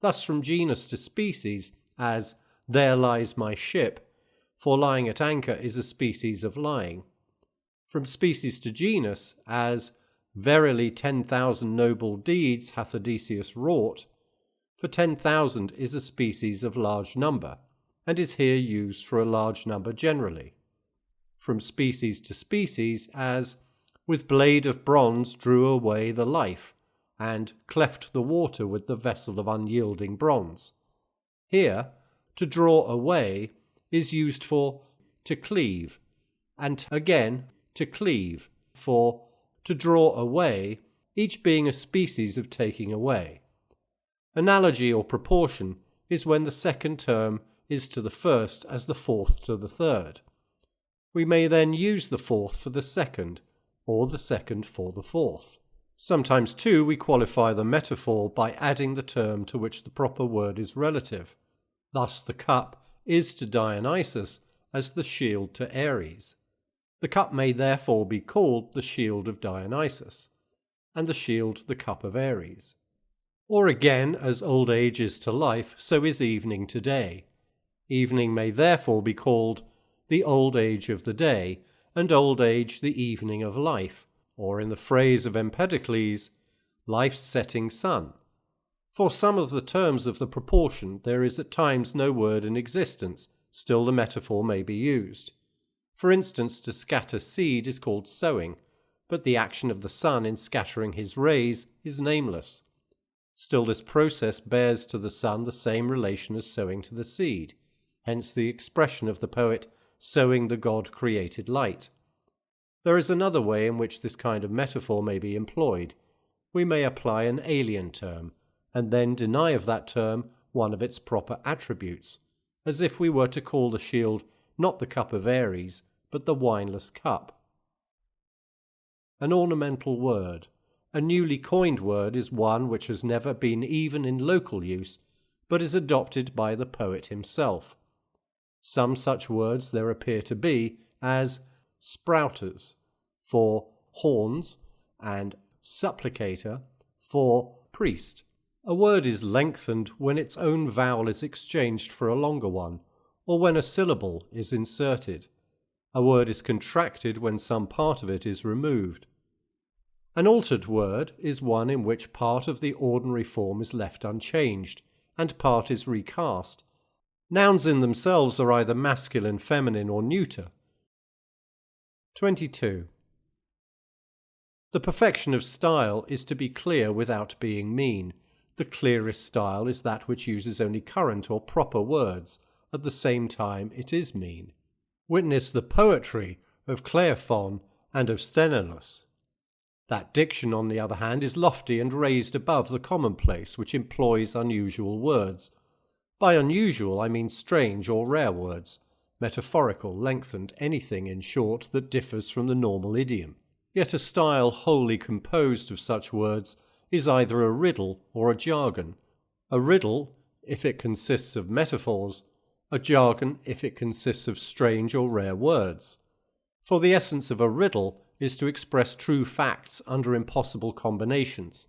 Thus from genus to species, as "there lies my ship," for lying at anchor is a species of lying. From species to genus, as "verily 10,000 noble deeds hath Odysseus wrought," for 10,000 is a species of large number, and is here used for a large number generally. From species to species, as "with blade of bronze drew away the life," and "cleft the water with the vessel of unyielding bronze." Here, to draw away is used for to cleave, and again to cleave for to draw away, each being a species of taking away. Analogy or proportion is when the second term is to the first as the fourth to the third. We may then use the fourth for the second, or the second for the fourth. Sometimes, too, we qualify the metaphor by adding the term to which the proper word is relative. Thus the cup is to Dionysus as the shield to Ares. The cup may therefore be called the shield of Dionysus, and the shield the cup of Ares. Or again, as old age is to life, so is evening to day. Evening may therefore be called the old age of the day, and old age the evening of life, or in the phrase of Empedocles, life's setting sun. For some of the terms of the proportion there is at times no word in existence, still the metaphor may be used. For instance, to scatter seed is called sowing, but the action of the sun in scattering his rays is nameless. Still this process bears to the sun the same relation as sowing to the seed, hence the expression of the poet, sowing the God-created light. There is another way in which this kind of metaphor may be employed. We may apply an alien term, and then deny of that term one of its proper attributes, as if we were to call the shield not the cup of Ares, but the wineless cup. An ornamental word. A newly coined word is one which has never been even in local use, but is adopted by the poet himself. Some such words there appear to be, as sprouters for horns and supplicator for priest. A word is lengthened when its own vowel is exchanged for a longer one, or when a syllable is inserted. A word is contracted when some part of it is removed. An altered word is one in which part of the ordinary form is left unchanged, and part is recast. Nouns in themselves are either masculine, feminine, or neuter. 22. The perfection of style is to be clear without being mean. The clearest style is that which uses only current or proper words, at the same time it is mean. Witness the poetry of Cleophon and of Sthenelus. That diction, on the other hand, is lofty and raised above the commonplace, which employs unusual words. By unusual I mean strange or rare words, metaphorical, lengthened, anything, in short, that differs from the normal idiom. Yet a style wholly composed of such words is either a riddle or a jargon. A riddle, if it consists of metaphors, a jargon if it consists of strange or rare words. For the essence of a riddle is to express true facts under impossible combinations.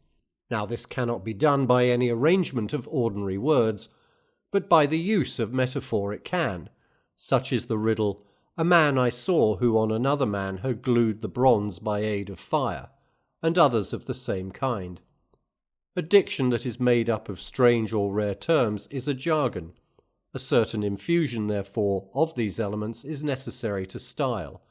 Now this cannot be done by any arrangement of ordinary words, but by the use of metaphor it can. Such is the riddle, "A man I saw who on another man had glued the bronze by aid of fire," and others of the same kind. A diction that is made up of strange or rare terms is a jargon. A certain infusion, therefore, of these elements is necessary to style.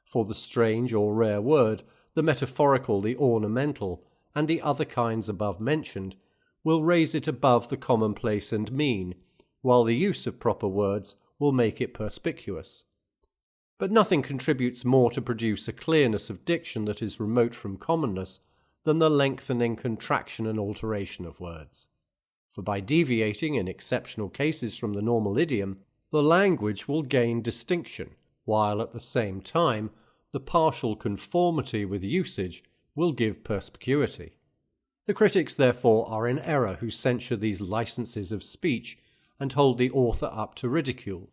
For the strange or rare word, the metaphorical, the ornamental, and the other kinds above mentioned, will raise it above the commonplace and mean, while the use of proper words will make it perspicuous. But nothing contributes more to produce a clearness of diction that is remote from commonness than the lengthening, contraction, and alteration of words. For by deviating in exceptional cases from the normal idiom, the language will gain distinction, while at the same time the partial conformity with usage will give perspicuity. The critics therefore are in error who censure these licenses of speech and hold the author up to ridicule.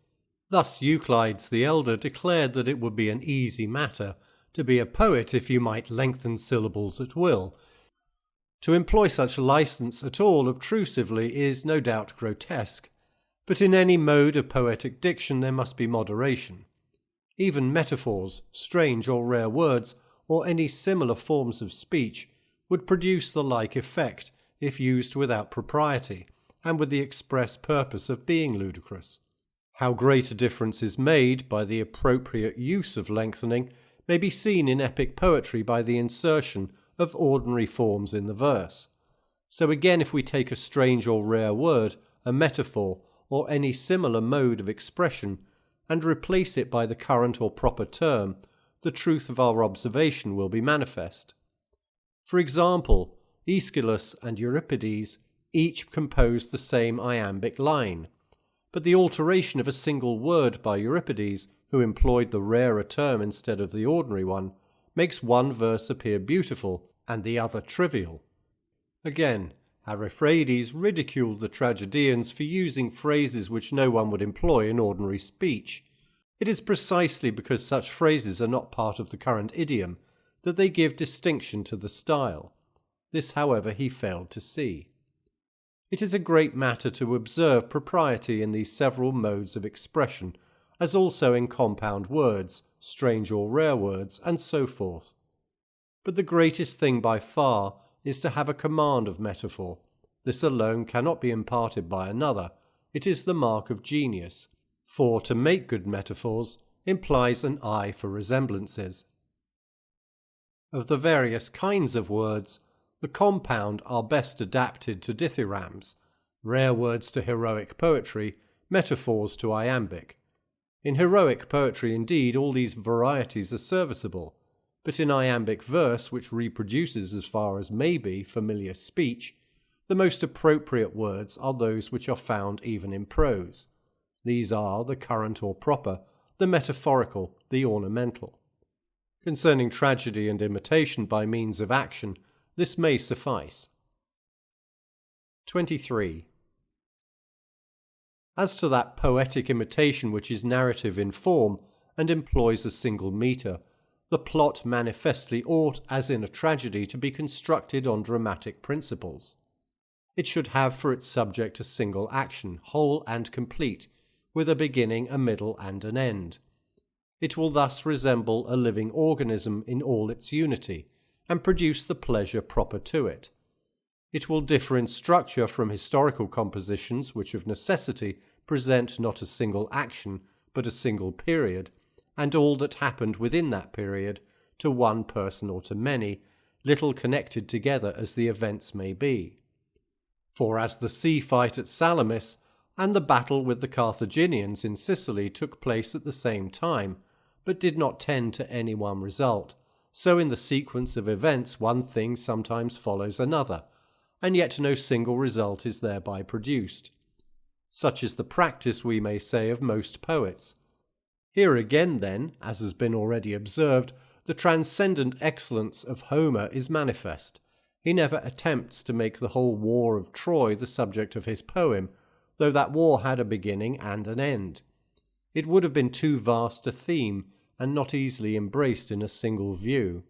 Thus Euclides the Elder declared that it would be an easy matter to be a poet if you might lengthen syllables at will. To employ such license at all obtrusively is no doubt grotesque, but in any mode of poetic diction there must be moderation. Even metaphors, strange or rare words, or any similar forms of speech would produce the like effect if used without propriety, and with the express purpose of being ludicrous. How great a difference is made by the appropriate use of lengthening may be seen in epic poetry by the insertion of ordinary forms in the verse. So again, if we take a strange or rare word, a metaphor, or any similar mode of expression, and replace it by the current or proper term, the truth of our observation will be manifest. For example, Aeschylus and Euripides each composed the same iambic line, but the alteration of a single word by Euripides, who employed the rarer term instead of the ordinary one, makes one verse appear beautiful and the other trivial. Again, Ariphrades ridiculed the tragedians for using phrases which no one would employ in ordinary speech. It is precisely because such phrases are not part of the current idiom that they give distinction to the style. This, however, he failed to see. It is a great matter to observe propriety in these several modes of expression, as also in compound words, strange or rare words, and so forth. But the greatest thing by far is to have a command of metaphor. This alone cannot be imparted by another. It is the mark of genius, for to make good metaphors implies an eye for resemblances. Of the various kinds of words, the compound are best adapted to dithyrambs, rare words to heroic poetry, metaphors to iambic. In heroic poetry, indeed, all these varieties are serviceable, but in iambic verse, which reproduces as far as may be familiar speech, the most appropriate words are those which are found even in prose. These are the current or proper, the metaphorical, the ornamental. Concerning tragedy and imitation by means of action, this may suffice. 23. As to that poetic imitation which is narrative in form and employs a single metre, the plot manifestly ought, as in a tragedy, to be constructed on dramatic principles. It should have for its subject a single action, whole and complete, with a beginning, a middle, and an end. It will thus resemble a living organism in all its unity, and produce the pleasure proper to it. It will differ in structure from historical compositions which of necessity present not a single action, but a single period, and all that happened within that period, to one person or to many, little connected together as the events may be. For as the sea fight at Salamis and the battle with the Carthaginians in Sicily took place at the same time, but did not tend to any one result, so in the sequence of events one thing sometimes follows another, and yet no single result is thereby produced. Such is the practice, we may say, of most poets. Here again, then, as has been already observed, the transcendent excellence of Homer is manifest. He never attempts to make the whole war of Troy the subject of his poem, though that war had a beginning and an end. It would have been too vast a theme, and not easily embraced in a single view.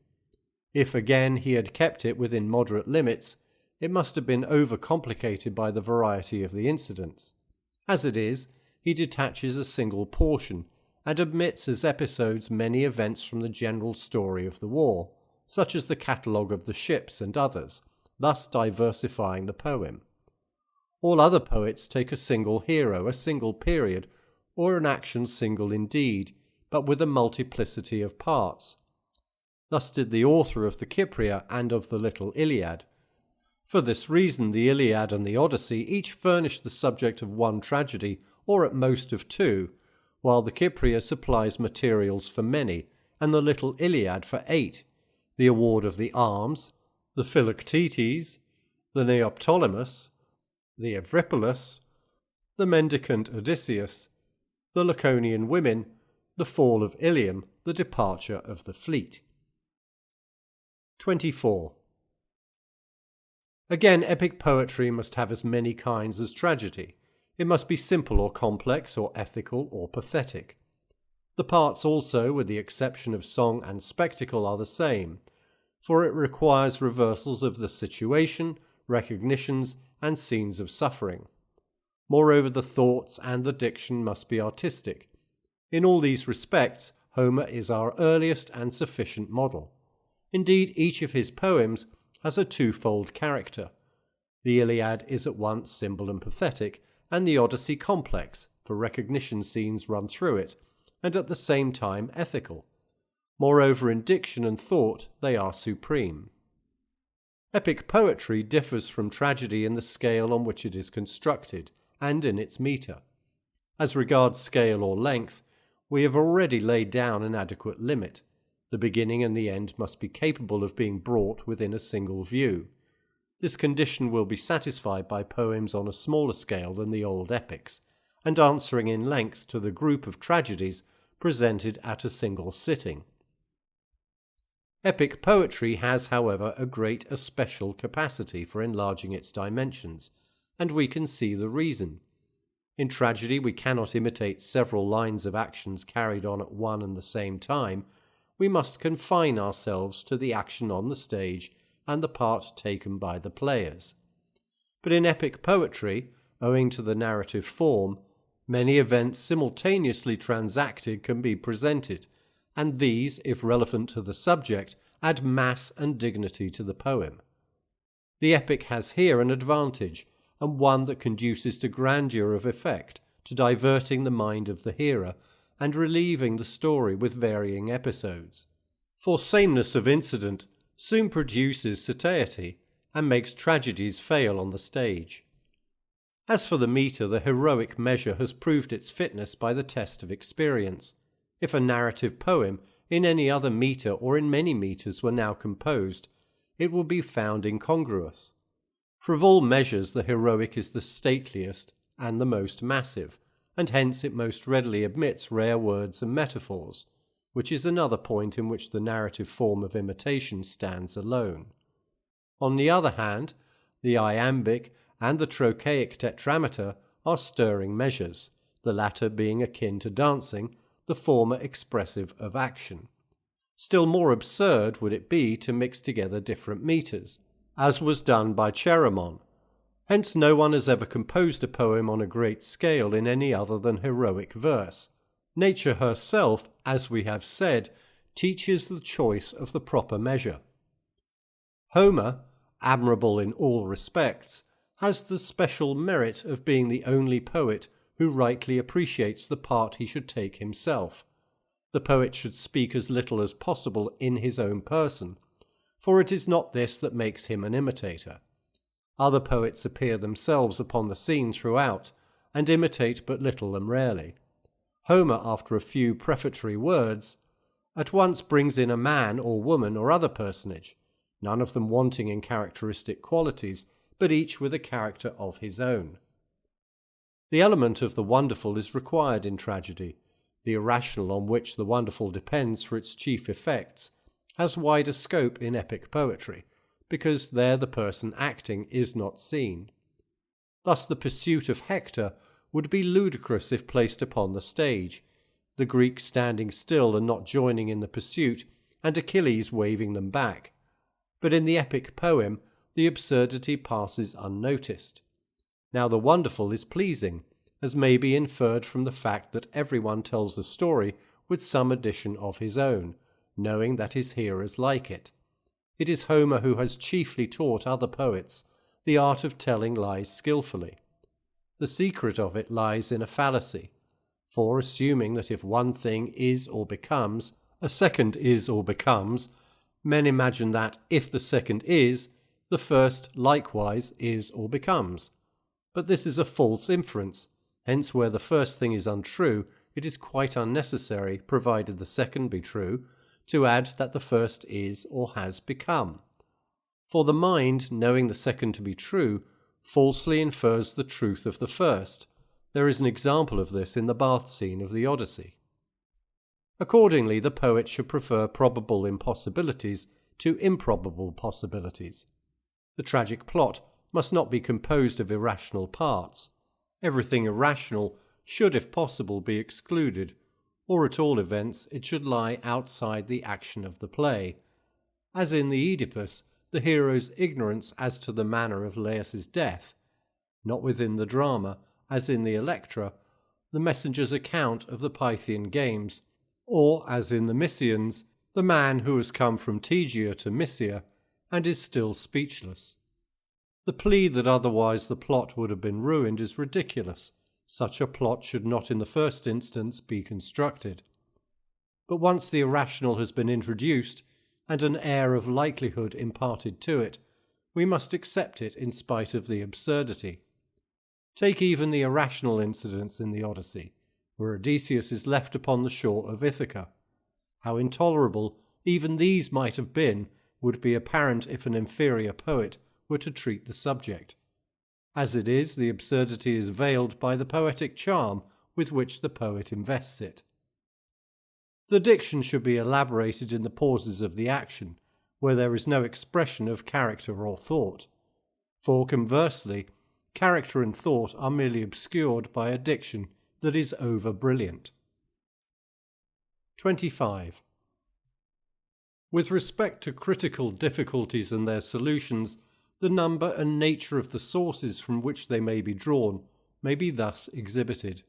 If again he had kept it within moderate limits, it must have been over-complicated by the variety of the incidents. As it is, he detaches a single portion, and admits as episodes many events from the general story of the war, such as the catalogue of the ships and others, thus diversifying the poem. All other poets take a single hero, a single period, or an action single indeed, but with a multiplicity of parts. Thus did the author of the Cypria and of the Little Iliad. For this reason the Iliad and the Odyssey each furnish the subject of one tragedy, or at most of two, while the Cypria supplies materials for many, and the Little Iliad for 8, the award of the arms, the Philoctetes, the Neoptolemus, the Evripolus, the mendicant Odysseus, the Laconian women, the fall of Ilium, the departure of the fleet. 24. Again, epic poetry must have as many kinds as tragedy. It must be simple or complex, or ethical or pathetic. The parts also, with the exception of song and spectacle, are the same, for it requires reversals of the situation, recognitions, and scenes of suffering. Moreover, the thoughts and the diction must be artistic. In all these respects, Homer is our earliest and sufficient model. Indeed, each of his poems has a twofold character. The Iliad is at once simple and pathetic, and the Odyssey complex, for recognition scenes run through it, and at the same time ethical. Moreover, in diction and thought they are supreme. Epic poetry differs from tragedy in the scale on which it is constructed, and in its metre. As regards scale or length, we have already laid down an adequate limit. The beginning and the end must be capable of being brought within a single view. This condition will be satisfied by poems on a smaller scale than the old epics, and answering in length to the group of tragedies presented at a single sitting. Epic poetry has, however, a great especial capacity for enlarging its dimensions, and we can see the reason. In tragedy we cannot imitate several lines of actions carried on at one and the same time. We must confine ourselves to the action on the stage and the part taken by the players. But in epic poetry, owing to the narrative form, many events simultaneously transacted can be presented, and these, if relevant to the subject, add mass and dignity to the poem. The epic has here an advantage, and one that conduces to grandeur of effect, to diverting the mind of the hearer, and relieving the story with varying episodes. For sameness of incident soon produces satiety, and makes tragedies fail on the stage. As for the metre, the heroic measure has proved its fitness by the test of experience. If a narrative poem, in any other metre or in many metres, were now composed, it would be found incongruous. For of all measures the heroic is the stateliest and the most massive, and hence it most readily admits rare words and metaphors, which is another point in which the narrative form of imitation stands alone. On the other hand, the iambic and the trochaic tetrameter are stirring measures, the latter being akin to dancing, the former expressive of action. Still more absurd would it be to mix together different metres, as was done by Cheremon. Hence no one has ever composed a poem on a great scale in any other than heroic verse. Nature herself, as we have said, teaches the choice of the proper measure. Homer, admirable in all respects, has the special merit of being the only poet who rightly appreciates the part he should take himself. The poet should speak as little as possible in his own person, for it is not this that makes him an imitator. Other poets appear themselves upon the scene throughout, and imitate but little and rarely. Homer, after a few prefatory words, at once brings in a man or woman or other personage, none of them wanting in characteristic qualities, but each with a character of his own. The element of the wonderful is required in tragedy. The irrational, on which the wonderful depends for its chief effects, has wider scope in epic poetry, because there the person acting is not seen. Thus the pursuit of Hector would be ludicrous if placed upon the stage, the Greeks standing still and not joining in the pursuit, and Achilles waving them back. But in the epic poem, the absurdity passes unnoticed. Now the wonderful is pleasing, as may be inferred from the fact that everyone tells a story with some addition of his own, knowing that his hearers like it. It is Homer who has chiefly taught other poets the art of telling lies skilfully. The secret of it lies in a fallacy, for assuming that if one thing is or becomes, a second is or becomes, men imagine that if the second is, the first likewise is or becomes. But this is a false inference, hence where the first thing is untrue, it is quite unnecessary, provided the second be true, to add that the first is or has become. For the mind, knowing the second to be true, falsely infers the truth of the first. There is an example of this in the bath scene of the Odyssey. Accordingly, the poet should prefer probable impossibilities to improbable possibilities. The tragic plot must not be composed of irrational parts. Everything irrational should, if possible, be excluded, or at all events it should lie outside the action of the play. As in the Oedipus, the hero's ignorance as to the manner of Laius's death, not within the drama, as in the Electra, the messenger's account of the Pythian games, or, as in the Mysians, the man who has come from Tegea to Mysia and is still speechless. The plea that otherwise the plot would have been ruined is ridiculous. Such a plot should not in the first instance be constructed. But once the irrational has been introduced, and an air of likelihood imparted to it, we must accept it in spite of the absurdity. Take even the irrational incidents in the Odyssey, where Odysseus is left upon the shore of Ithaca. How intolerable even these might have been would be apparent if an inferior poet were to treat the subject. As it is, the absurdity is veiled by the poetic charm with which the poet invests it. The diction should be elaborated in the pauses of the action, where there is no expression of character or thought. For conversely, character and thought are merely obscured by a diction that is over-brilliant. 25. With respect to critical difficulties and their solutions, the number and nature of the sources from which they may be drawn may be thus exhibited.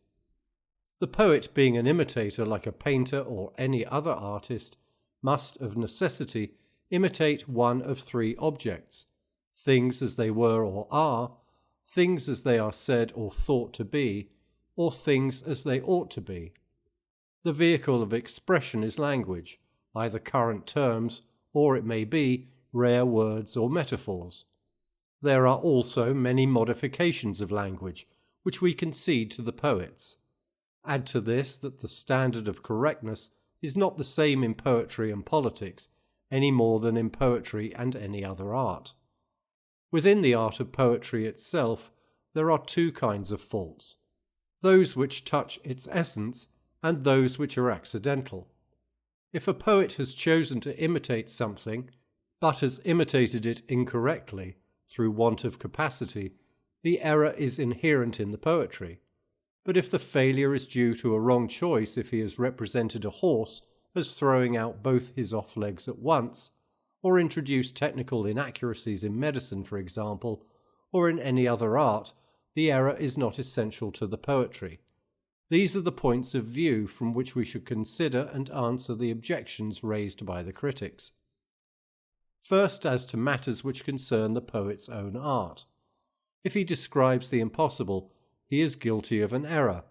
The poet, being an imitator like a painter or any other artist, must of necessity imitate one of three objects: things as they were or are, things as they are said or thought to be, or things as they ought to be. The vehicle of expression is language, either current terms, or it may be rare words or metaphors. There are also many modifications of language, which we concede to the poets. Add to this that the standard of correctness is not the same in poetry and politics, any more than in poetry and any other art. Within the art of poetry itself, there are two kinds of faults: those which touch its essence and those which are accidental. If a poet has chosen to imitate something, but has imitated it incorrectly, through want of capacity, the error is inherent in the poetry. But if the failure is due to a wrong choice, if he has represented a horse as throwing out both his off legs at once, or introduced technical inaccuracies in medicine, for example, or in any other art, the error is not essential to the poetry. These are the points of view from which we should consider and answer the objections raised by the critics. First, as to matters which concern the poet's own art. If he describes the impossible, he is guilty of an error,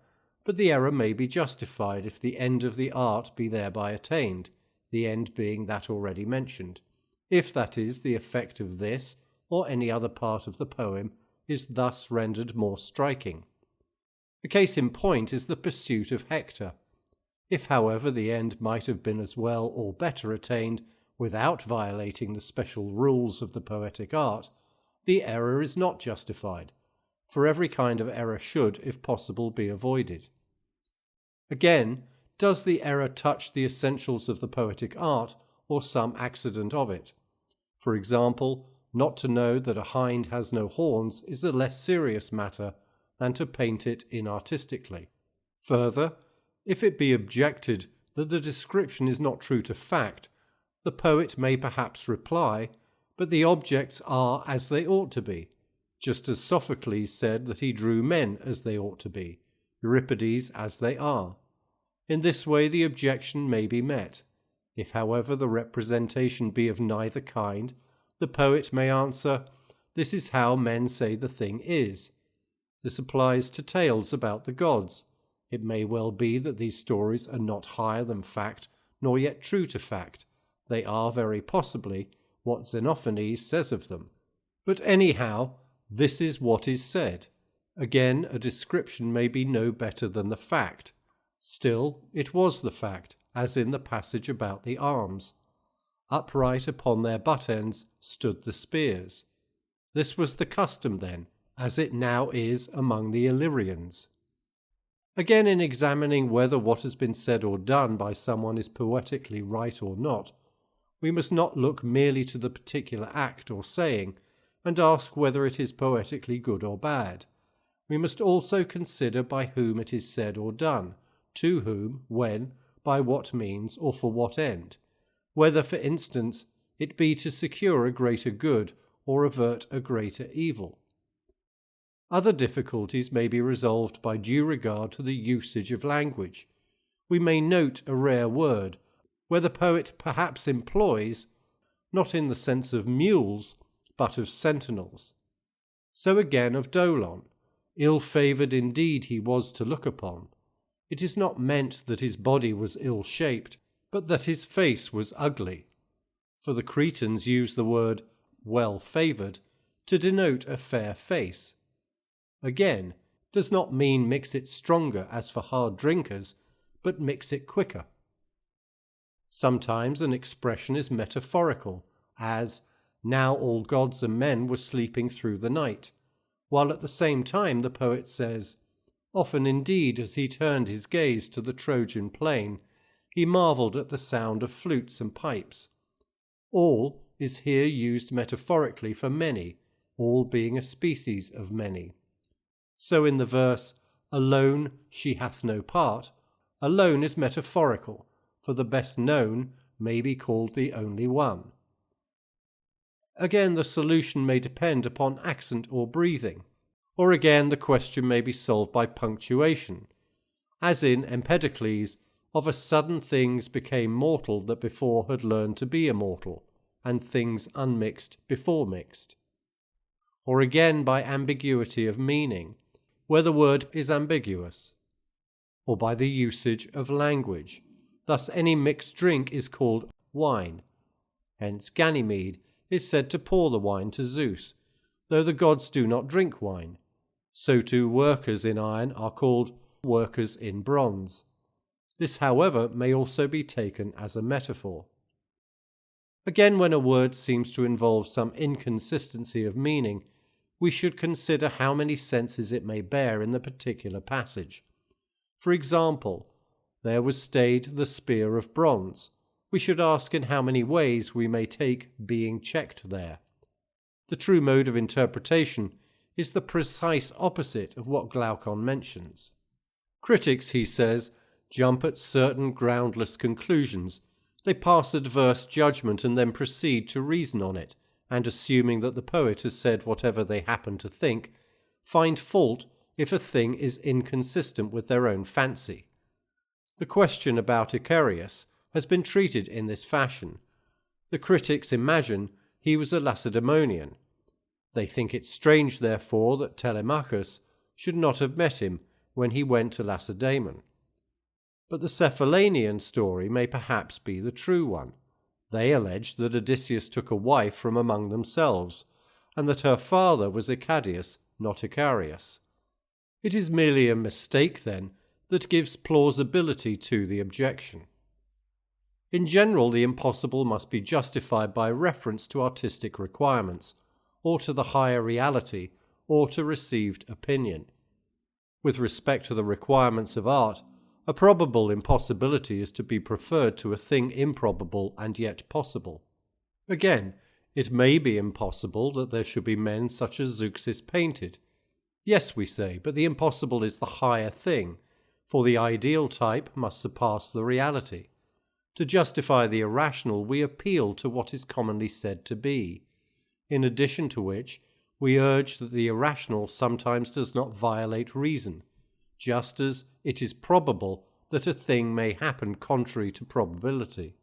but the error may be justified if the end of the art be thereby attained, the end being that already mentioned, if, that is, the effect of this or any other part of the poem is thus rendered more striking. A case in point is the pursuit of Hector. If, however, the end might have been as well or better attained without violating the special rules of the poetic art, the error is not justified, for every kind of error should, if possible, be avoided. Again, does the error touch the essentials of the poetic art or some accident of it? For example, not to know that a hind has no horns is a less serious matter than to paint it inartistically. Further, if it be objected that the description is not true to fact, the poet may perhaps reply, but the objects are as they ought to be, just as Sophocles said that he drew men as they ought to be, Euripides as they are. In this way the objection may be met. If, however, the representation be of neither kind, the poet may answer, "This is how men say the thing is." This applies to tales about the gods. It may well be that these stories are not higher than fact, nor yet true to fact. They are very possibly what Xenophanes says of them. But anyhow, this is what is said. Again, a description may be no better than the fact. Still, it was the fact, as in the passage about the arms. Upright upon their butt ends stood the spears. This was the custom then, as it now is among the Illyrians. Again, in examining whether what has been said or done by someone is poetically right or not, we must not look merely to the particular act or saying, and ask whether it is poetically good or bad. We must also consider by whom it is said or done, to whom, when, by what means, or for what end, whether, for instance, it be to secure a greater good or avert a greater evil. Other difficulties may be resolved by due regard to the usage of language. We may note a rare word, where the poet perhaps employs, not in the sense of mules, but of sentinels. So again of Dolon. Ill-favoured indeed he was to look upon. It is not meant that his body was ill-shaped, but that his face was ugly. For the Cretans use the word well-favoured to denote a fair face. Again, does not mean mix it stronger as for hard drinkers, but mix it quicker. Sometimes an expression is metaphorical, as, "Now all gods and men were sleeping through the night," while at the same time the poet says, "Often indeed as he turned his gaze to the Trojan plain, he marvelled at the sound of flutes and pipes." All is here used metaphorically for many, all being a species of many. So in the verse, "Alone she hath no part," alone is metaphorical, for the best known may be called the only one. Again, the solution may depend upon accent or breathing, or again the question may be solved by punctuation, as in Empedocles, "Of a sudden things became mortal that before had learned to be immortal, and things unmixed before mixed." Or again by ambiguity of meaning, where the word is ambiguous, or by the usage of language. Thus any mixed drink is called wine. Hence Ganymede is said to pour the wine to Zeus, though the gods do not drink wine. So too workers in iron are called workers in bronze. This, however, may also be taken as a metaphor. Again, when a word seems to involve some inconsistency of meaning, we should consider how many senses it may bear in the particular passage. For example, there was stayed the spear of bronze. We should ask in how many ways we may take being checked there. The true mode of interpretation is the precise opposite of what Glaucon mentions. Critics, he says, jump at certain groundless conclusions. They pass adverse judgment and then proceed to reason on it, and assuming that the poet has said whatever they happen to think, find fault if a thing is inconsistent with their own fancy. The question about Icarius has been treated in this fashion. The critics imagine he was a Lacedaemonian. They think it strange, therefore, that Telemachus should not have met him when he went to Lacedaemon. But the Cephallenian story may perhaps be the true one. They allege that Odysseus took a wife from among themselves, and that her father was Icadius, not Icarius. It is merely a mistake, then, that gives plausibility to the objection. In general, the impossible must be justified by reference to artistic requirements, or to the higher reality, or to received opinion. With respect to the requirements of art, a probable impossibility is to be preferred to a thing improbable and yet possible. Again, it may be impossible that there should be men such as Zeuxis painted. Yes, we say, but the impossible is the higher thing, for the ideal type must surpass the reality. To justify the irrational, we appeal to what is commonly said to be, in addition to which we urge that the irrational sometimes does not violate reason, just as it is probable that a thing may happen contrary to probability.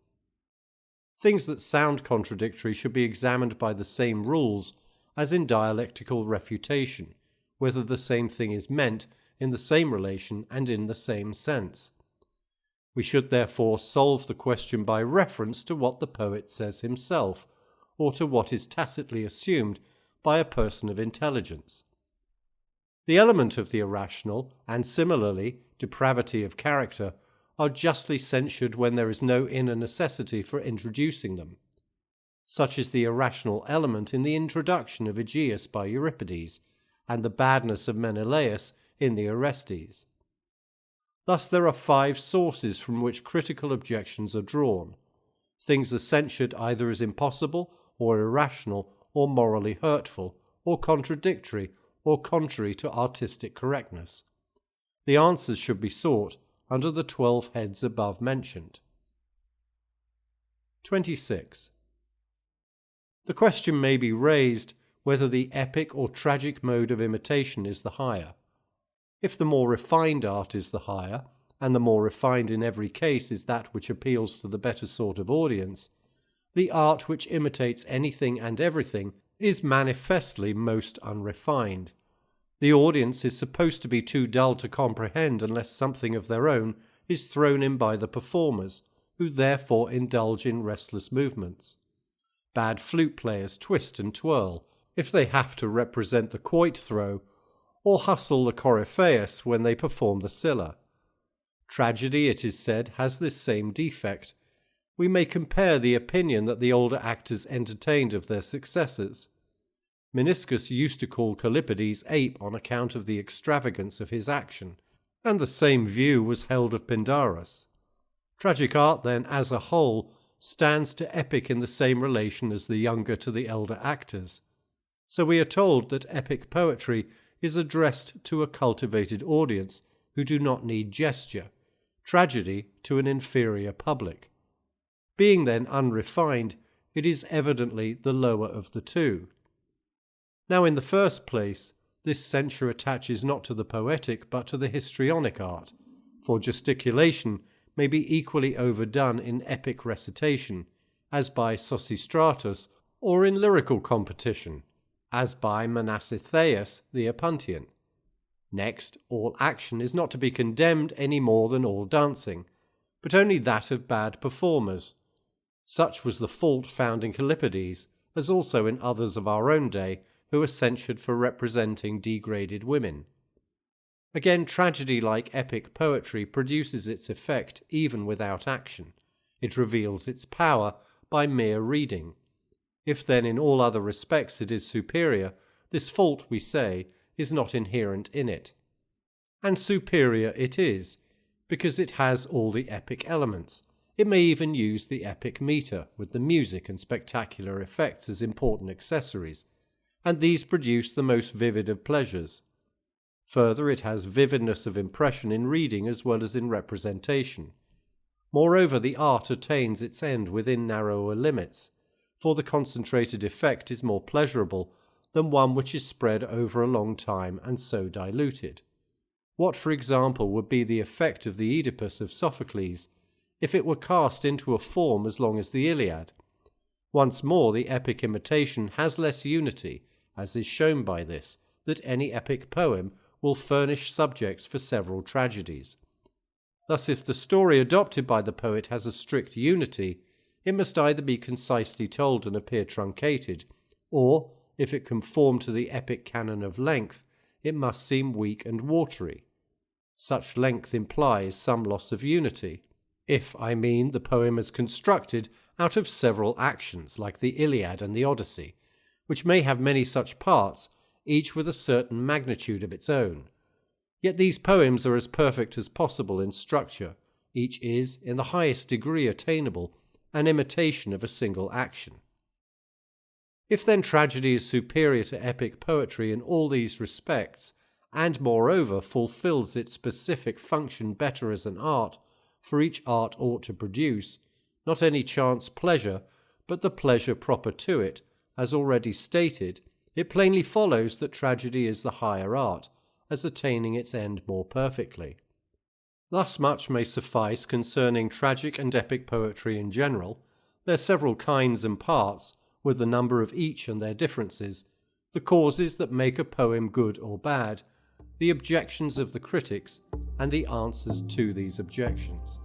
Things that sound contradictory should be examined by the same rules as in dialectical refutation, whether the same thing is meant in the same relation and in the same sense. We should therefore solve the question by reference to what the poet says himself, or to what is tacitly assumed by a person of intelligence. The element of the irrational, and similarly depravity of character, are justly censured when there is no inner necessity for introducing them. Such is the irrational element in the introduction of Aegeus by Euripides, and the badness of Menelaus in the Orestes. Thus there are 5 sources from which critical objections are drawn. Things are censured either as impossible, or irrational, or morally hurtful, or contradictory, or contrary to artistic correctness. The answers should be sought under the 12 heads above mentioned. 26. The question may be raised whether the epic or tragic mode of imitation is the higher. If the more refined art is the higher, and the more refined in every case is that which appeals to the better sort of audience, the art which imitates anything and everything is manifestly most unrefined. The audience is supposed to be too dull to comprehend unless something of their own is thrown in by the performers, who therefore indulge in restless movements. Bad flute players twist and twirl if they have to represent the quoit throw, or hustle the Coryphaeus when they perform the Scylla. Tragedy, it is said, has this same defect. We may compare the opinion that the older actors entertained of their successors. Meniscus used to call Callipides ape on account of the extravagance of his action, and the same view was held of Pindarus. Tragic art, then, as a whole, stands to epic in the same relation as the younger to the elder actors. So we are told that epic poetry is addressed to a cultivated audience who do not need gesture, tragedy to an inferior public. Being then unrefined, it is evidently the lower of the two. Now, in the first place, this censure attaches not to the poetic but to the histrionic art, for gesticulation may be equally overdone in epic recitation, as by Sosistratus, or in lyrical competition, as by Mnasidtheus the Opuntian. Next, all action is not to be condemned any more than all dancing, but only that of bad performers. Such was the fault found in Callipides, as also in others of our own day, who are censured for representing degraded women. Again, tragedy, like epic poetry, produces its effect even without action. It reveals its power by mere reading. If then in all other respects it is superior, this fault, we say, is not inherent in it. And superior it is, because it has all the epic elements. It may even use the epic metre, with the music and spectacular effects as important accessories, and these produce the most vivid of pleasures. Further, it has vividness of impression in reading as well as in representation. Moreover, the art attains its end within narrower limits, for the concentrated effect is more pleasurable than one which is spread over a long time and so diluted. What, for example, would be the effect of the Oedipus of Sophocles if it were cast into a form as long as the Iliad? Once more, the epic imitation has less unity, as is shown by this, that any epic poem will furnish subjects for several tragedies. Thus, if the story adopted by the poet has a strict unity, it must either be concisely told and appear truncated, or, if it conform to the epic canon of length, it must seem weak and watery. Such length implies some loss of unity, if, I mean, the poem is constructed out of several actions, like the Iliad and the Odyssey, which may have many such parts, each with a certain magnitude of its own. Yet these poems are as perfect as possible in structure. Each is, in the highest degree attainable, an imitation of a single action. If then tragedy is superior to epic poetry in all these respects, and moreover fulfills its specific function better as an art, for each art ought to produce, not any chance pleasure, but the pleasure proper to it, as already stated, it plainly follows that tragedy is the higher art, as attaining its end more perfectly. Thus much may suffice concerning tragic and epic poetry in general, their several kinds and parts, with the number of each and their differences, the causes that make a poem good or bad, the objections of the critics, and the answers to these objections.